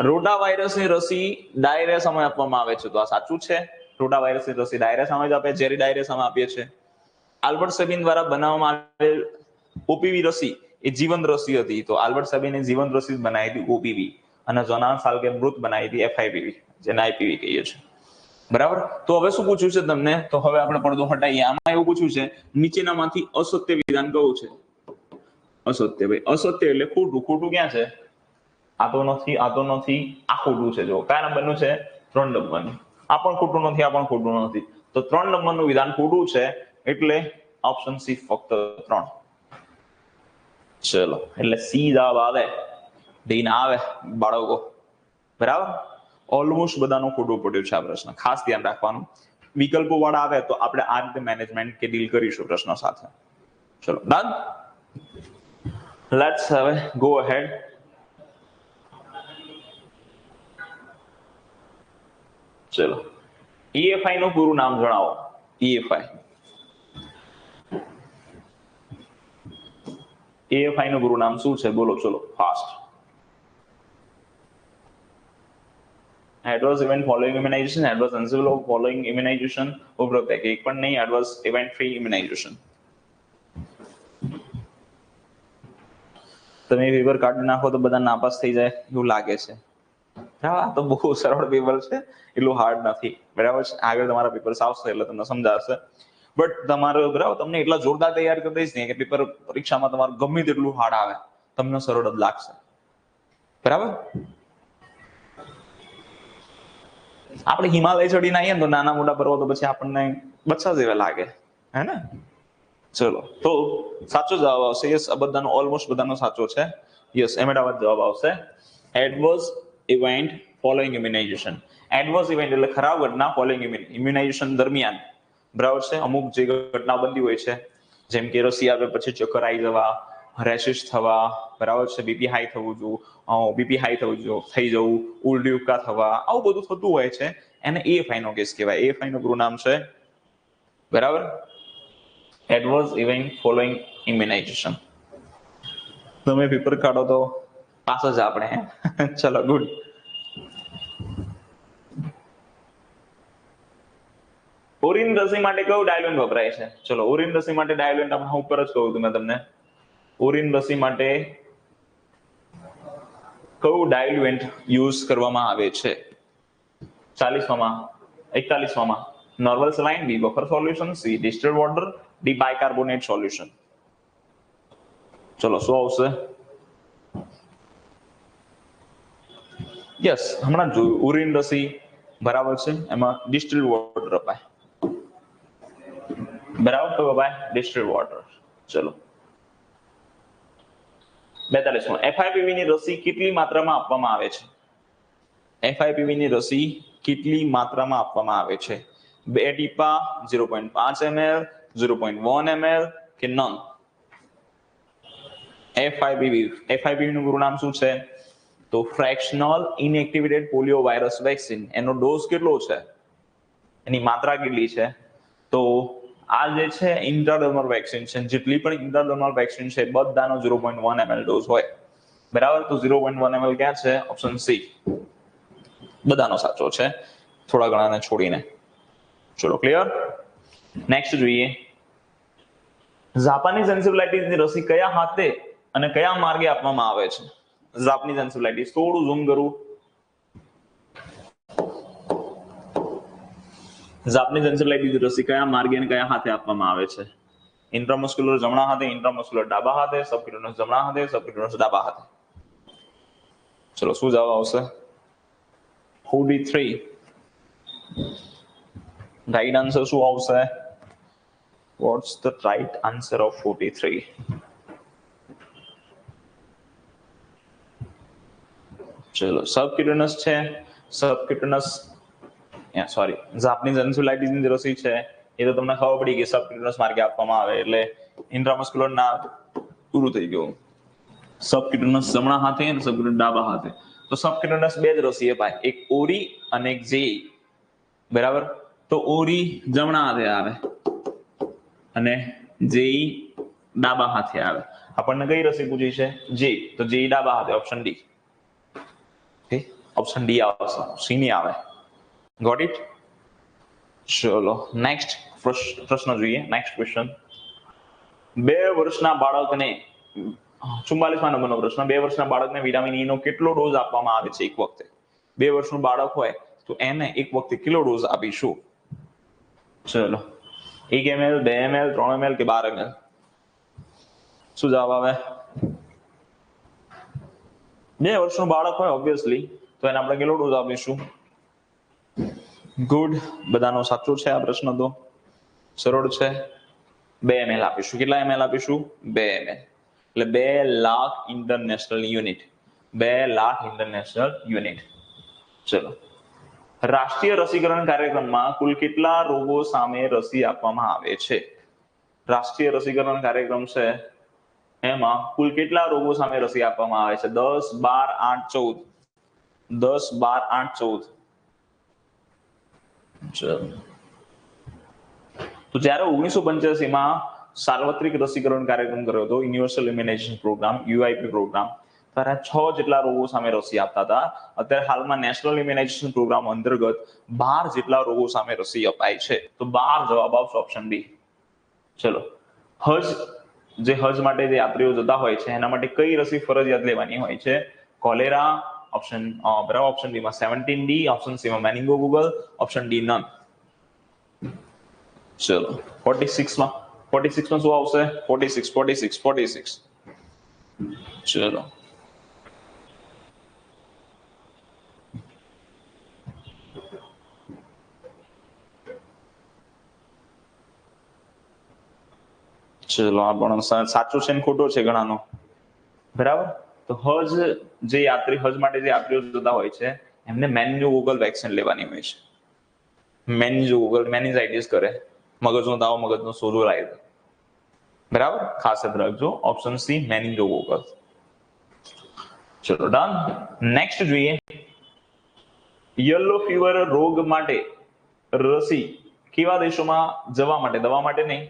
રોટા વાયરસની રસી ડાયરિયા સામે આપવામાં આવે છે. તો આ સાચું છે. રોટા વાયરસની રસી ડાયરિયા સામે જ આપે, ઝેરી ડાયરિયા સામે આપીએ છીએ. આલ્બર્ટ સેબિન દ્વારા બનાવવામાં આવેલ ઓપીવી રસી એ જીવંત રસી હતી. તો આલ્બર્ટ સેબિને જીવંત રસી બનાવી હતી ઓપીવી, અને જોનાથન સાલ્કે મૃત બનાવી હતી એફઆઈપીવી, જેને આઈપીવી કહીએ છીએ. બરાબર? તો હવે શું પૂછ્યું છે તમને? તો હવે આપણે પડદો હટાઈએ. આમાં એવું પૂછ્યું છે નીચેનામાંથી અસત્ય વિધાન કયું છે? અસત્ય. ભાઈ અસત્ય એટલે ખોટું. ખોટું ક્યાં છે? આ તો નથી, આ તો નથી, આ ખોટું છે. જો કયા નંબરનું છે? 3 નંબરનું. આ પણ ખોટું નથી, આ પણ ખોટું નથી. તો 3 નંબરનું વિધાન ખોટું છે, એટલે ઓપ્શન સી ફક્ત 3. ચલો એટલે સી જવાબ આવે, ડી ના આવે બાળકો. બરાબર? ઓલમોસ્ટ બધાનો ખોટું પડ્યું છે આ પ્રશ્ન. ખાસ ધ્યાન રાખવાનું. વિકલ્પો વાળા આવે તો આપણે આ રીતે મેનેજમેન્ટ કે ડીલ કરીશું પ્રશ્નો સાથે. ચલો ડન. લેટ્સ હવે ગો અહેડ. ચલો EFI નું પૂરું નામ જણાવો. EFI AFI નું પૂરું નામ શું છે? બોલો ચલો fast. Adverse event following immunization, adverse ensemble of following immunization, ઉપરોક્ત એક પણ નહીં. adverse event free immunization. તમે પેપર કાઢી નાખો તો બધા નાપાસ થઈ જાય એવું લાગે છે. હા, તો બહુ સરળ પેપર છે, એટલું હાર્ડ નથી. બરાબર છે. આગળ તમારા પેપર આવશે એટલે તમને સમજાશે. બટ તમારો બરાબર તમને એટલા જોરદાર તૈયાર કરી દઈશ ને કે પેપર પરીક્ષામાં તમારું ગમે તેટલું હાર્ડ આવે તમને સરળ જ લાગશે. બરાબર. આપણે હિમાલય ચડીને આવીએ ને તો નાના મોટા પર્વતો પછી આપણને બચ્ચા જેવા લાગે, હે ને? ચલો, તો સાચો જવાબ આવશે યસ. આ બધાનો ઓલમોસ્ટ બધાનો સાચો છે. યસ, અહેમદાબાદ જવાબ આવશે. Adverse event following immunisation. Adverse event એટલે ખરાબ ઘટના ફોલોઈંગ ઇમ્યુનાઇઝેશન દરમિયાન. બરાબર છે. અમુક જે ઘટના બનતી હોય છે, જેમ કે રસી આવે પછી ચક્કર આવી જવા, રેશિસ થવા, બરાબર છે, બીપી હાઈ થવું થઈ જવું, ઉલટી ઉપકા થવા, આવું બધું થતું હોય છે, એને AFI નો કેસ કહેવાય. AFI નું પૂરું નામ છે, બરાબર, એડવર્સ ઇવેન્ટ ફોલોઈંગ ઇમ્યુનાઇઝેશન. તમે પેપર કાઢો તો પાસ જ આપણે. ચલો, ગુડ. ઓરિન રસી માટે કયું ડાયલ્યુએન્ટ વપરાય છે? ચલો, ઓરિન રસી માટે ડાયલ્યુએન્ટ આપણે ઉપર જ કહું હતું મેં તમને. ઓરિન રસી માટે કયું ડાયલ્યુએન્ટ યુઝ કરવામાં આવે છે? 40માં, 41માં normal saline, B buffer solution, C distilled water, D bicarbonate solution. ચલો, શું આવશે? યસ, હમણાં જોયું ઓરિન રસી, બરાબર છે, એમાં ડિસ્ટિલ્ડ વોટર અપાય. બરાબર, તો અપાય ડિસ્ટિલ્ડ વોટર. ચલો, 42માં FIPV ની રસી કેટલી માત્રામાં આપવામાં આવે છે? FIPV ની રસી કેટલી માત્રામાં આપવામાં આવે છે? 2 ટીપા, 0.5 ml, 0.1 ml કે નન? FIPV નું પૂરું નામ શું છે? તો fractional inactivated polio virus vaccine. એનો ડોઝ કેટલો છે? એની માત્રા કેટલી છે? તો આ જે છે ઇન્ટ્રાડર્મલ વેક્સિન છે. જેટલી પણ ઇન્ટ્રાડર્મલ વેક્સિન છે બધાનો 0.1 ml ડોઝ હોય. બરાબર, તો 0.1 ml ક્યાં છે? ઓપ્શન સી બધાનો સાચો છે, થોડા ઘણાને છોડીને. ચલો, ક્લિયર. નેક્સ્ટ જોઈએ. જાપાનીઝ એન્સેફેલાઇટિસની રસી કયા હાથે અને કયા માર્ગે આપવામાં આવે છે? જાપાનીઝ એન્સેફેલાઇટિસ, થોડું ઝૂમ કરું. જાપાનીઝ એન્સેફેલાઇટિસ રસી કયા માર્ગે અને કયા હાથે આપવામાં આવે છે? ઇન્ટ્રામસ્ક્યુલર જમણા હાથે, ઇન્ટ્રામસ્ક્યુલર ડાબા હાથે, સબક્યુટેનસ જમણા હાથે, સબક્યુટેનસ ડાબા હાથે. ચલો, શું જવાબ આવશે? 43. રાઈટ આન્સર શું આવશે? What's the right answer of 43? ચલો, સબક્યુટેનસ છે. સબક્યુટેનસ સોરી, જાપાનીઝ એન્સેફેલાઇટિસની રસી છે એ તો તમને ખબર પડી કે સબક્યુટેનસ માર્ગે આપવામાં આવે, એટલે ઇન્ટ્રામસ્ક્યુલર ના પૂરું થઈ ગયું. સબક્યુટેનસ જમણા હાથે અને સબક્યુટેનસ ડાબા હાથે. તો સબક્યુટેનસ બે જ રસી અપાય, એક ઓરી અને એક જેઈ. બરાબર, તો ઓરી જમણા હાથે આવે અને જેઈ ડાબા હાથે આવે. આપણને કઈ રસી પૂછી છે? જેઈ, તો જેઈ ડાબા હાથે, ઓપ્શન ડી. ઓપ્શન ડી આવશે, સી ની આવે. Got it? ચલો, નેક્સ્ટ પ્રશ્ન જોઈએ. Next question. 2 વર્ષના બાળકને 44મા નંબરનો પ્રશ્ન. 2 વર્ષના બાળકને વિટામિન E નો કેટલો ડોઝ આપવામાં આવે છે એક વખતે? 2 વર્ષનું બાળક હોય તો એને એક વખતે કેટલો ડોઝ આપીશું? ચલો, 1 ml, 2 ml, 3 ml કે 12 ml? શું જવાબ આવે? 2 વર્ષનું બાળક હોય ઓબ્વિયસલી, તો એને આપણે કેટલો ડોઝ આપીશું? ગુડ, બધાનો સાચો છે આ પ્રશ્ન. તો સરળ છે. 2 ml આપીશું. કેટલા ml આપીશું? 2 ml. એટલે 2 lakh international unit. 2 lakh international unit. ચલો, રાષ્ટ્રીય રસીકરણ કાર્યક્રમમાં કુલ કેટલા રોગો સામે રસી આપવામાં આવે છે? રાષ્ટ્રીય રસીકરણ કાર્યક્રમ છે એમાં કુલ કેટલા રોગો સામે રસી આપવામાં આવે છે? 10, 12, 8, 14. 10, 12, 8, 14. તો જ્યારે 1985માં સાર્વત્રિક રસીકરણ કાર્યક્રમ કર્યો હતો, યુનિવર્સલ ઇમ્યુનાઇઝેશન પ્રોગ્રામ, યુઆઈપી પ્રોગ્રામ. ત્યારે 6 જેટલા રોગો સામે રસી આપતા હતા. અત્યારે હાલમાં નેશનલ ઇમ્યુનાઇઝેશન પ્રોગ્રામ અંતર્ગત 12 જેટલા રોગો સામે રસી અપાય છે. તો 12 જવાબ આવશે ઓપ્શન બી. ચલો, હજ માટે જે યાત્રીઓ જતા હોય છે એના માટે કઈ રસી ફરજિયાત લેવાની હોય છે? કોલેરા, ઓપ્શન બરાબર, ઓપ્શન બી માં 17D, ઓપ્શન સી માં મેનિંગોકોકલ, ઓપ્શન ડી નન. ચલો 46 માં શું આવશે? 46. ચલો આ પણ સાચું છે ને ખોટો છે ઘણાનો, બરાબર. તો હજ માટે જે યાત્રીઓ જતા હોય છે એમને મેનિંગોકોકલ વેક્સિન લેવાની હોય છે. મેનિન્જાઇટિસ કરે, મગજનો તાવ, મગજનો સોજો લાવી દે, બરાબર, ખાસ યાદ રાખજો. Option C meningococcal. ચલો ડન. નેક્સ્ટ જોઈએ, યલો ફીવર રોગ માટે રસી કેવા દેશોમાં જવા માટે, દવા માટે નહીં,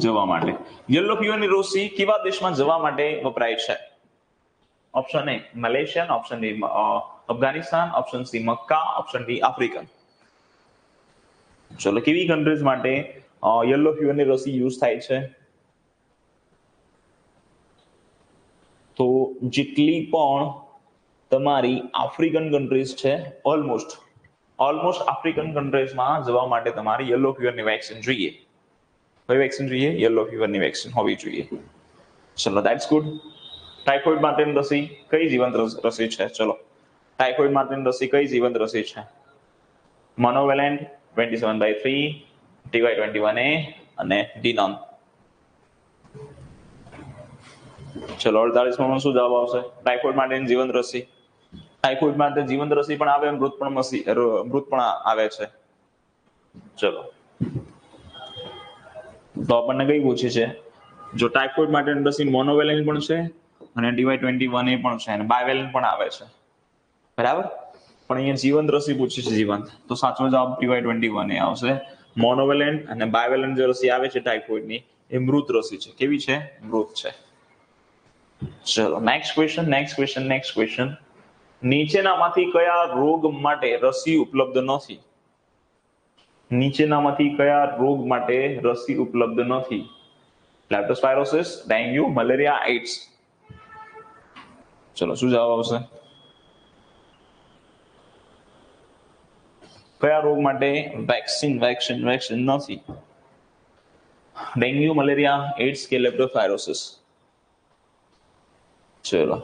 જવા માટે, યલો ફીવરની રસી કેવા દેશમાં જવા માટે વપરાય છે? Option A Malaysian, option B Afghanistan, option C Mecca, option D African. ચલો, કેવી કન્ટ્રીઝ માટે યલો ફીવરની રસી યુઝ થાય છે? તો જેટલી પણ તમારી આફ્રિકન કન્ટ્રીઝ છે, ઓલમોસ્ટ આફ્રિકન કન્ટ્રીઝમાં જવા માટે તમારી યલો ફીવરની વેક્સિન જોઈએ. કઈ વેક્સિન જોઈએ? યલો ફીવરની વેક્સિન હોવી જોઈએ. ચલો, ધેટ્સ ગુડ. ટાઇફોઇડ માટેની રસી કઈ જીવંત રસી છે? ચલો, ટાઇફોઇડ માટેની રસી કઈ જીવંત રસી છે? મોનોવેલેન્ટ, 27/3, TY21A અને ડીનોન. ચલો 48 માં શું જવાબ આવશે? ટાઇફોઇડ માટેની જીવંત રસી. ટાઇફોઇડ માટે જીવંત રસી પણ આવે, મૃત પણ આવે છે. ચલો, તો આપણને કઈ પૂછી છે? જો ટાઇફોઇડ માટેની રસી મોનોવેલેન્ટ પણ છે અને TY21A પણ છે અને બાયવેલેન્ટ પણ આવે છે, બરાબર. પણ અહીંયા જીવંત રસી પૂછી છે, જીવંત. તો સાચો જવાબ TY21A આવશે. મોનોવેલેન્ટ અને બાયવેલેન્ટ જે રસી આવે છે ટાઇફોઇડની એ મૃત રસી છે. કેવી છે? મૃત છે. ચલો, નેક્સ્ટ ક્વેશ્ચન. નીચેનામાંથી કયા રોગ માટે રસી ઉપલબ્ધ નથી? નીચેનામાંથી કયા રોગ માટે રસી ઉપલબ્ધ નથી? Leptospirosis, dengue, malaria, AIDS. ચલો, શું જવાબ આવશે? કયા રોગ માટે વેક્સિન નથી? ડેન્ગ્યુ, મલેરિયા, એઇડ્સ કે લેપ્ટોસ્પાયરોસિસ? ચલો,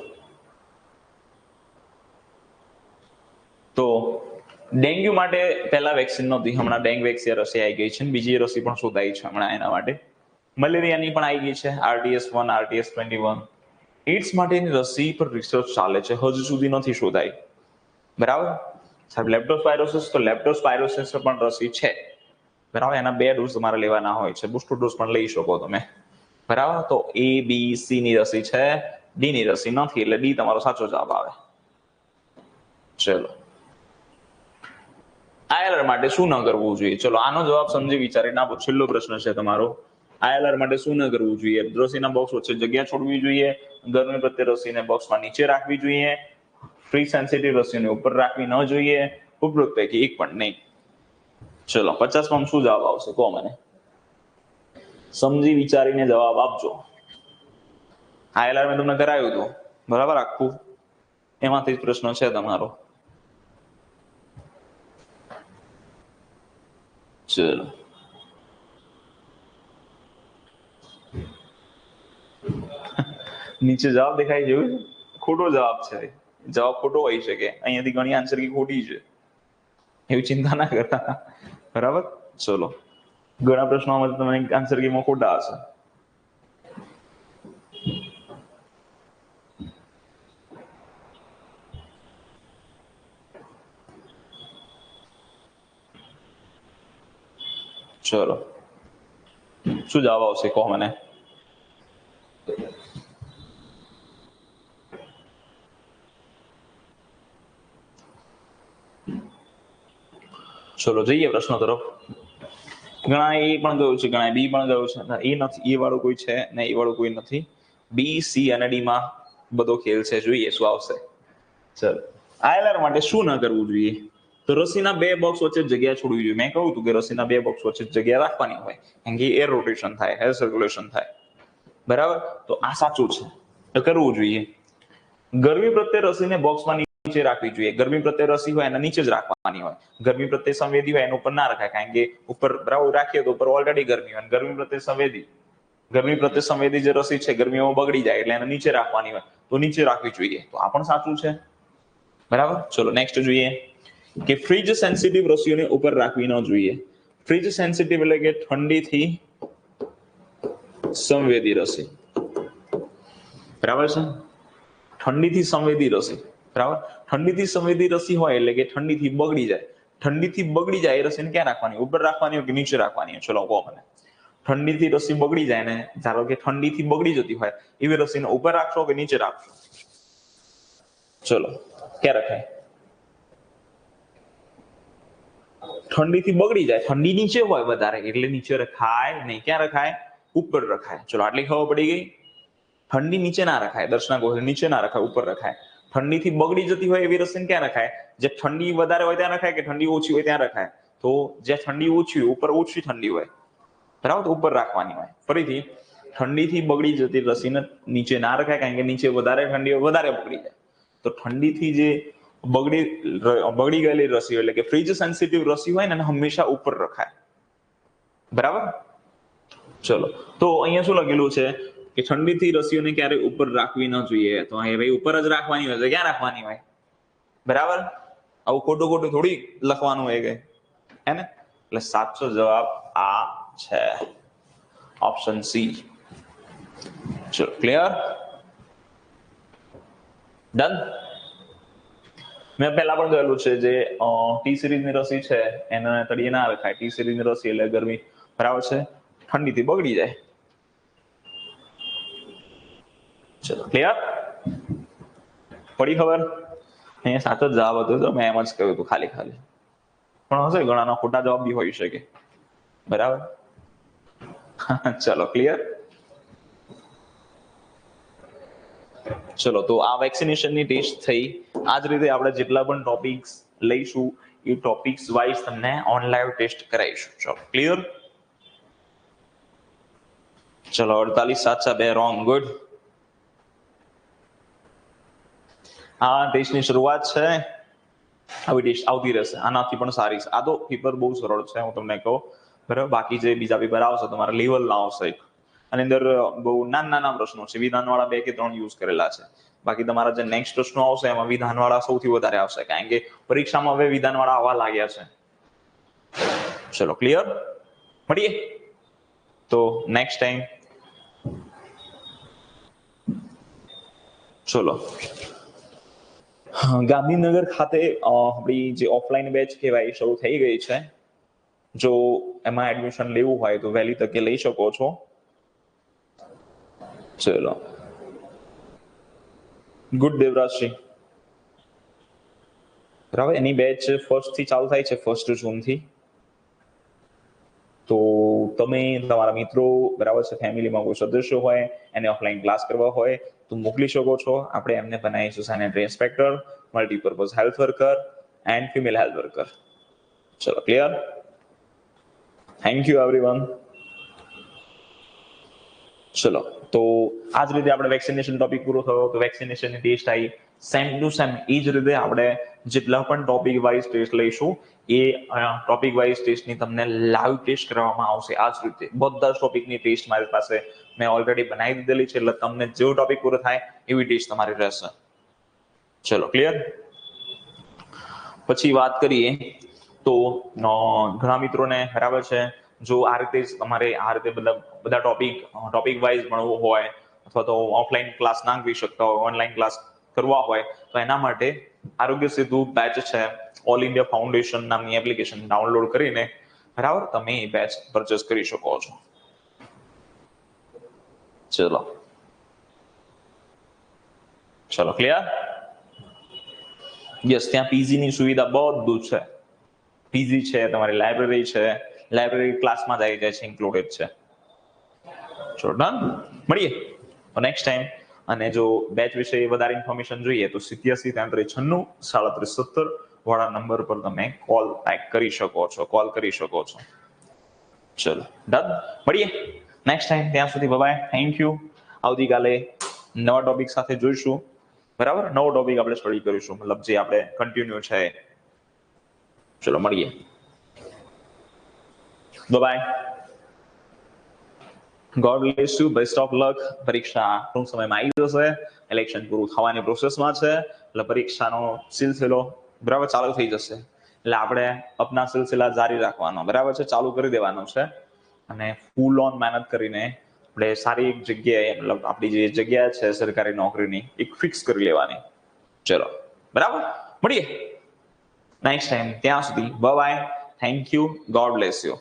તો ડેન્ગ્યુ માટે પહેલા વેક્સિન નહોતી, હમણાં ડેન્ગ વેક્સિન રસી આવી ગઈ છે, બીજી રસી પણ શોધાઈ છે હમણાં એના માટે. મલેરિયાની પણ આવી ગઈ છે, RTS1, RTS21. એઇડ્સ માટેની રસી પર રિસર્ચ ચાલે છે, હજુ સુધી નથી શોધાઈ, બરાબર. સાહેબ, લેપ્ટોસ્પાયરોસિસ પણ રસી છે, બરાબર. એના 2 ડોઝ તમારે લેવાના હોય છે, બુસ્ટર ડોઝ પણ લઈ શકો તમે, બરાબર. તો ABC ની રસી છે, ડી ની રસી નથી, એટલે ડી તમારો સાચો જવાબ આવે. ચલો, આયલર માટે શું ન કરવું જોઈએ? ચલો, આનો જવાબ સમજી વિચારીને આપો. છેલ્લો પ્રશ્ન છે તમારો. આયલર માટે શું ન કરવું જોઈએ? રસીના બોક્સ વચ્ચે જગ્યા છોડવી જોઈએ, ગરમી પ્રત્યે રસીને બોક્સમાં નીચે રાખવી જોઈએ, ફ્રી સેન્સિટિવ રસીને ઉપર રાખવી ન જોઈએ, ઉપરોક્ત પૈકી એક પણ નહીં. ચલો, 50 માં શું જવાબ આવશે? કહો મને, સમજી વિચારીને જવાબ આપજો. આયલર મેં તમને કરાયું હતું, બરાબર, આખું એમાંથી જ પ્રશ્ન છે તમારો. ચલો, નીચે જવાબ દેખાય છે? ખોટો જવાબ છે. જવાબ ખોટો હોઈ શકે, અહીંયાથી ઘણી આન્સર કી ખોટી છે, એવી ચિંતા ના કરતા, બરાબર. ચલો, ઘણા પ્રશ્નોમાં તમે આન્સર કીમાં ખોટા હશે. ચલો, શું જવાબ આવશે? કહો મને. ચલો, જઈએ પ્રશ્નો તરફ. ઘણા એ પણ ગયું છે, ઘણા બી પણ ગયું છે. એ નથી, એ વાળું કોઈ છે ને એ વાળું કોઈ નથી. બી, સી અને ડી માં બધો ખેલ છે. જોઈએ શું આવશે. ચલો, આયલર માટે શું ન કરવું જોઈએ? તો રસીના બે બોક્સ વચ્ચે જગ્યા છોડવી જોઈએ. મેં કહ્યું હતું કે રસીના બે બોક્સ વચ્ચે જગ્યા રાખવાની હોય, કારણ કે એર રોટેશન થાય, એર સર્ક્યુલેશન થાય. બરાબર, તો આ સાચું છે, તો કરવું જોઈએ. ગરમી પ્રત્યે રસીને બોક્સમાં નીચે રાખવી જોઈએ. ગરમી પ્રત્યે રસી હોય એના નીચે જ રાખવાની હોય. ગરમી પ્રત્યે સંવેદી હોય એના ઉપર ના રખાય, કારણ કે ઉપર બરાબર રાખીએ તો ઉપર ઓલરેડી ગરમી હોય. ગરમી પ્રત્યે સંવેદી જે રસી છે ગરમીમાં બગડી જાય, એટલે એને નીચે રાખવાની હોય, તો નીચે રાખવી જોઈએ. તો આ પણ સાચું છે. બરાબર, ચલો નેક્સ્ટ જોઈએ કે ફ્રીજ સેન્સિટિવ રસીઓને ઉપર રાખવી ન જોઈએ. ફ્રીજ સેન્સિટિવ એટલે કે ઠંડીથી સંવેદી રસી. બરાબર છે, ઠંડીથી સંવેદી રસી. બરાબર, ઠંડીથી સંવેદી રસી હોય એટલે કે ઠંડીથી બગડી જાય. ઠંડીથી બગડી જાય એ રસીને ક્યાં રાખવાની? ઉપર રાખવાની હોય કે નીચે રાખવાની હોય? ચલો કહો મને. ઠંડીથી રસી બગડી જાય ને, ધારો કે ઠંડીથી બગડી જતી હોય એવી રસીને ઉપર રાખશો કે નીચે રાખશો? ચલો, ક્યાં રખાય? ઠંડીથી બગડી જાય, ઠંડી નીચે હોય વધારે, એટલે નીચે રખાય નહીં. ક્યાં રખાય? ઉપર રખાય. ચલો, આટલી ખબર પડી ગઈ. ઠંડી નીચે ના રખાય, દર્શના કહો નીચે ના રખાય, ઉપર રખાય. ઠંડીથી બગડી જતી હોય એવી રસીને ક્યાં રખાય? જે ઠંડી વધારે હોય ત્યાં રખાય કે ઠંડી ઓછી હોય ત્યાં રખાય? તો જ્યાં ઠંડી ઓછી હોય, ઉપર ઓછી ઠંડી હોય, બરાબર, તો ઉપર રાખવાની હોય. ફરીથી, ઠંડીથી બગડી જતી રસીને નીચે ના રખાય, કારણ કે નીચે વધારે ઠંડી હોય, વધારે બગડી જાય. તો ઠંડીથી જે બગડી ગયેલી રસી એટલે કે ફ્રીજ સેન્સિટિવ રસી હોય ને હંમેશા ઉપર રખાય. બરાબર, ચલો. તો અહીંયા શું લખેલું છે કે ઠંડીથી રસીઓને ક્યારેય ઉપર રાખવી ન જોઈએ. તો અહીં ભાઈ ઉપર જ રાખવાની હોય તો ક્યાં રાખવાની હોય? બરાબર, આવું ખોટું ખોટું થોડી લખવાનું હોય કે હે ને. એટલે સાચો જવાબ આ છે, ઓપ્શન સી. ચલો, ક્લિયર? ડન. મેં પહેલા પણ કહેલું છે જે ટી સિરીઝની રસી છે એને તળિયે ના રખાય. ટી સિરીઝની રસી એટલે ગરમી, બરાબર છે, ઠંડીથી બગડી જાય. ચલો, ક્લિયર? પડી ખબર? અહીંયા સાચો જવાબ હતો, તો મેં એમ જ કહ્યું હતું ખાલી ખાલી. પણ હશે ઘણાના ખોટા જવાબ બી હોઈ શકે. બરાબર, ચલો ક્લિયર. ચલો, તો આ વેક્સિનેશનની ટેસ્ટ થઈ. આ જ રીતે આપણે જેટલા પણ ટોપિક્સ લઈશું એ ટોપિક્સ વાઇઝ તમને ઓનલાઈન ટેસ્ટ કરાવીશું. ચલો ક્લિયર. ચલો, 48 સાચા, 2 રોંગ. ગુડ. આ ટેસ્ટની શરૂઆત છે, આવી ટેસ્ટ આવતી રહેશે. આનાથી પણ સારી છે. આ તો પેપર બહુ સરળ છે, હું તમને કહું. બરાબર, બાકી જે બીજા પેપર આવશે તમારા લેવલના આવશે. આની અંદર બહુ નાના પ્રશ્નો છે, વિધાનવાળા 2 કે 3 યુઝ કરેલા છે. બાકી તમારા જે નેક્સ્ટ પ્રશ્નો આવશે એમાં વિધાનવાળા સૌથી વધારે આવશે, કારણ કે પરીક્ષામાં હવે વિધાનવાળા આવવા લાગ્યા છે. ચલો ક્લિયર, મળીએ તો નેક્સ્ટ ટાઈમ. ચલો, ગાંધીનગર ખાતે આપણી જે ઓફલાઈન બેચ કહેવાય શરૂ થઈ ગઈ છે. જો એમાં એડમિશન લેવું હોય તો વહેલી તકે લઈ શકો છો. ચલો, ગુડ દેવરાજસિંહ. બરાબર, એની બેચ 1 થી ચાલુ થાય છે, 1 જૂનથી. તો તમે તમારા મિત્રો, બરાબર છે, ફેમિલીમાં કોઈ સદસ્ય હોય એને ઓફલાઈન ક્લાસ કરવા હોય તો મોકલી શકો છો. આપણે એમને બનાવીશું sanitary inspector, multipurpose health worker and female health worker. ચલો ક્લિયર. Thank you everyone. ચલો, તો આ જ રીતે આપણે વેક્સિનેશન ટોપિક પૂરો થયો. તો વેક્સિનેશનની ટેસ્ટ આવી સેમ ટુ સેમ. એ જ રીતે આપણે જેટલા પણ ટોપિક વાઇઝ ટેસ્ટ લઈશું એ ટોપિક વાઇઝ ટેસ્ટની તમને લાઈવ ટેસ્ટ કરવામાં આવશે. આ જ રીતે બધા ટોપિકની ટેસ્ટ મારી પાસે મેં ઓલરેડી બનાવી દીધેલી છે, એટલે તમને જેવો ટોપિક પૂરો થાય એવી ટેસ્ટ તમારી રહેશે. ચલો ક્લિયર. પછી વાત કરીએ તો ઘણા મિત્રોને બરાબર છે, જો આ રીતે તમારે આ રીતે બધા ટોપિક વાઇઝ ભણવું હોય અથવા તો ઓફલાઈન ક્લાસ ના કરી શકતા હોય, ઓનલાઈન ક્લાસ કરવા હોય તો એના માટે આરોગ્ય સેતુ બેચ છે, ઓલ ઇન્ડિયા ફાઉન્ડેશન નામની એપ્લિકેશન ડાઉનલોડ કરીને બરાબર તમે એ બેચ પરચેસ કરી શકો છો. ચલો ક્લિયર. યસ, ત્યાં પીજી ની સુવિધા બધું છે. પીજી છે, તમારી લાઇબ્રેરી છે, લાઇબ્રેરી ક્લાસમાં જ આવી જાય છે, ઇન્ક્લુડેડ છે. ચલો ડન, મળીએ નેક્સ્ટ ટાઈમ. અને જો બેચ વિશે વધારે ઇન્ફોર્મેશન જોઈએ તો 87 33 96 37 17 વાળા નંબર પર તમે કોલ કરી શકો છો. ચલો ડન, મળીએ નેક્સ્ટ ટાઈમ. ત્યાં સુધી બાય, થેન્ક યુ. આવતીકાલે નવા ટોપિક સાથે જોઈશું, બરાબર. નવો ટોપિક આપણે સ્ટડી કરીશું, મતલબ જે આપણે કન્ટિન્યુ છે. ચલો મળીએ, bye. God bless you, best of luck. પરીક્ષા ટૂંક સમયમાં આવી જશે, ઇલેક્શન પૂરું થવાની પ્રોસેસમાં છે, એટલે પરીક્ષાનો સિલસિલો બરાબર ચાલુ થઈ જશે. એટલે આપણે અપના સિલસિલા જારી રાખવાનો, બરાબર છે, ચાલુ કરી દેવાનો છે. અને ફૂલ ઓન મહેનત કરીને આપણે સારી એક જગ્યાએ, મતલબ આપણી જે જગ્યા છે સરકારી નોકરીની, એક ફિક્સ કરી લેવાની. ચલો બરાબર, મળીએ નેક્સ્ટ ટાઈમ. ત્યાં સુધી bye, thank you, God bless you.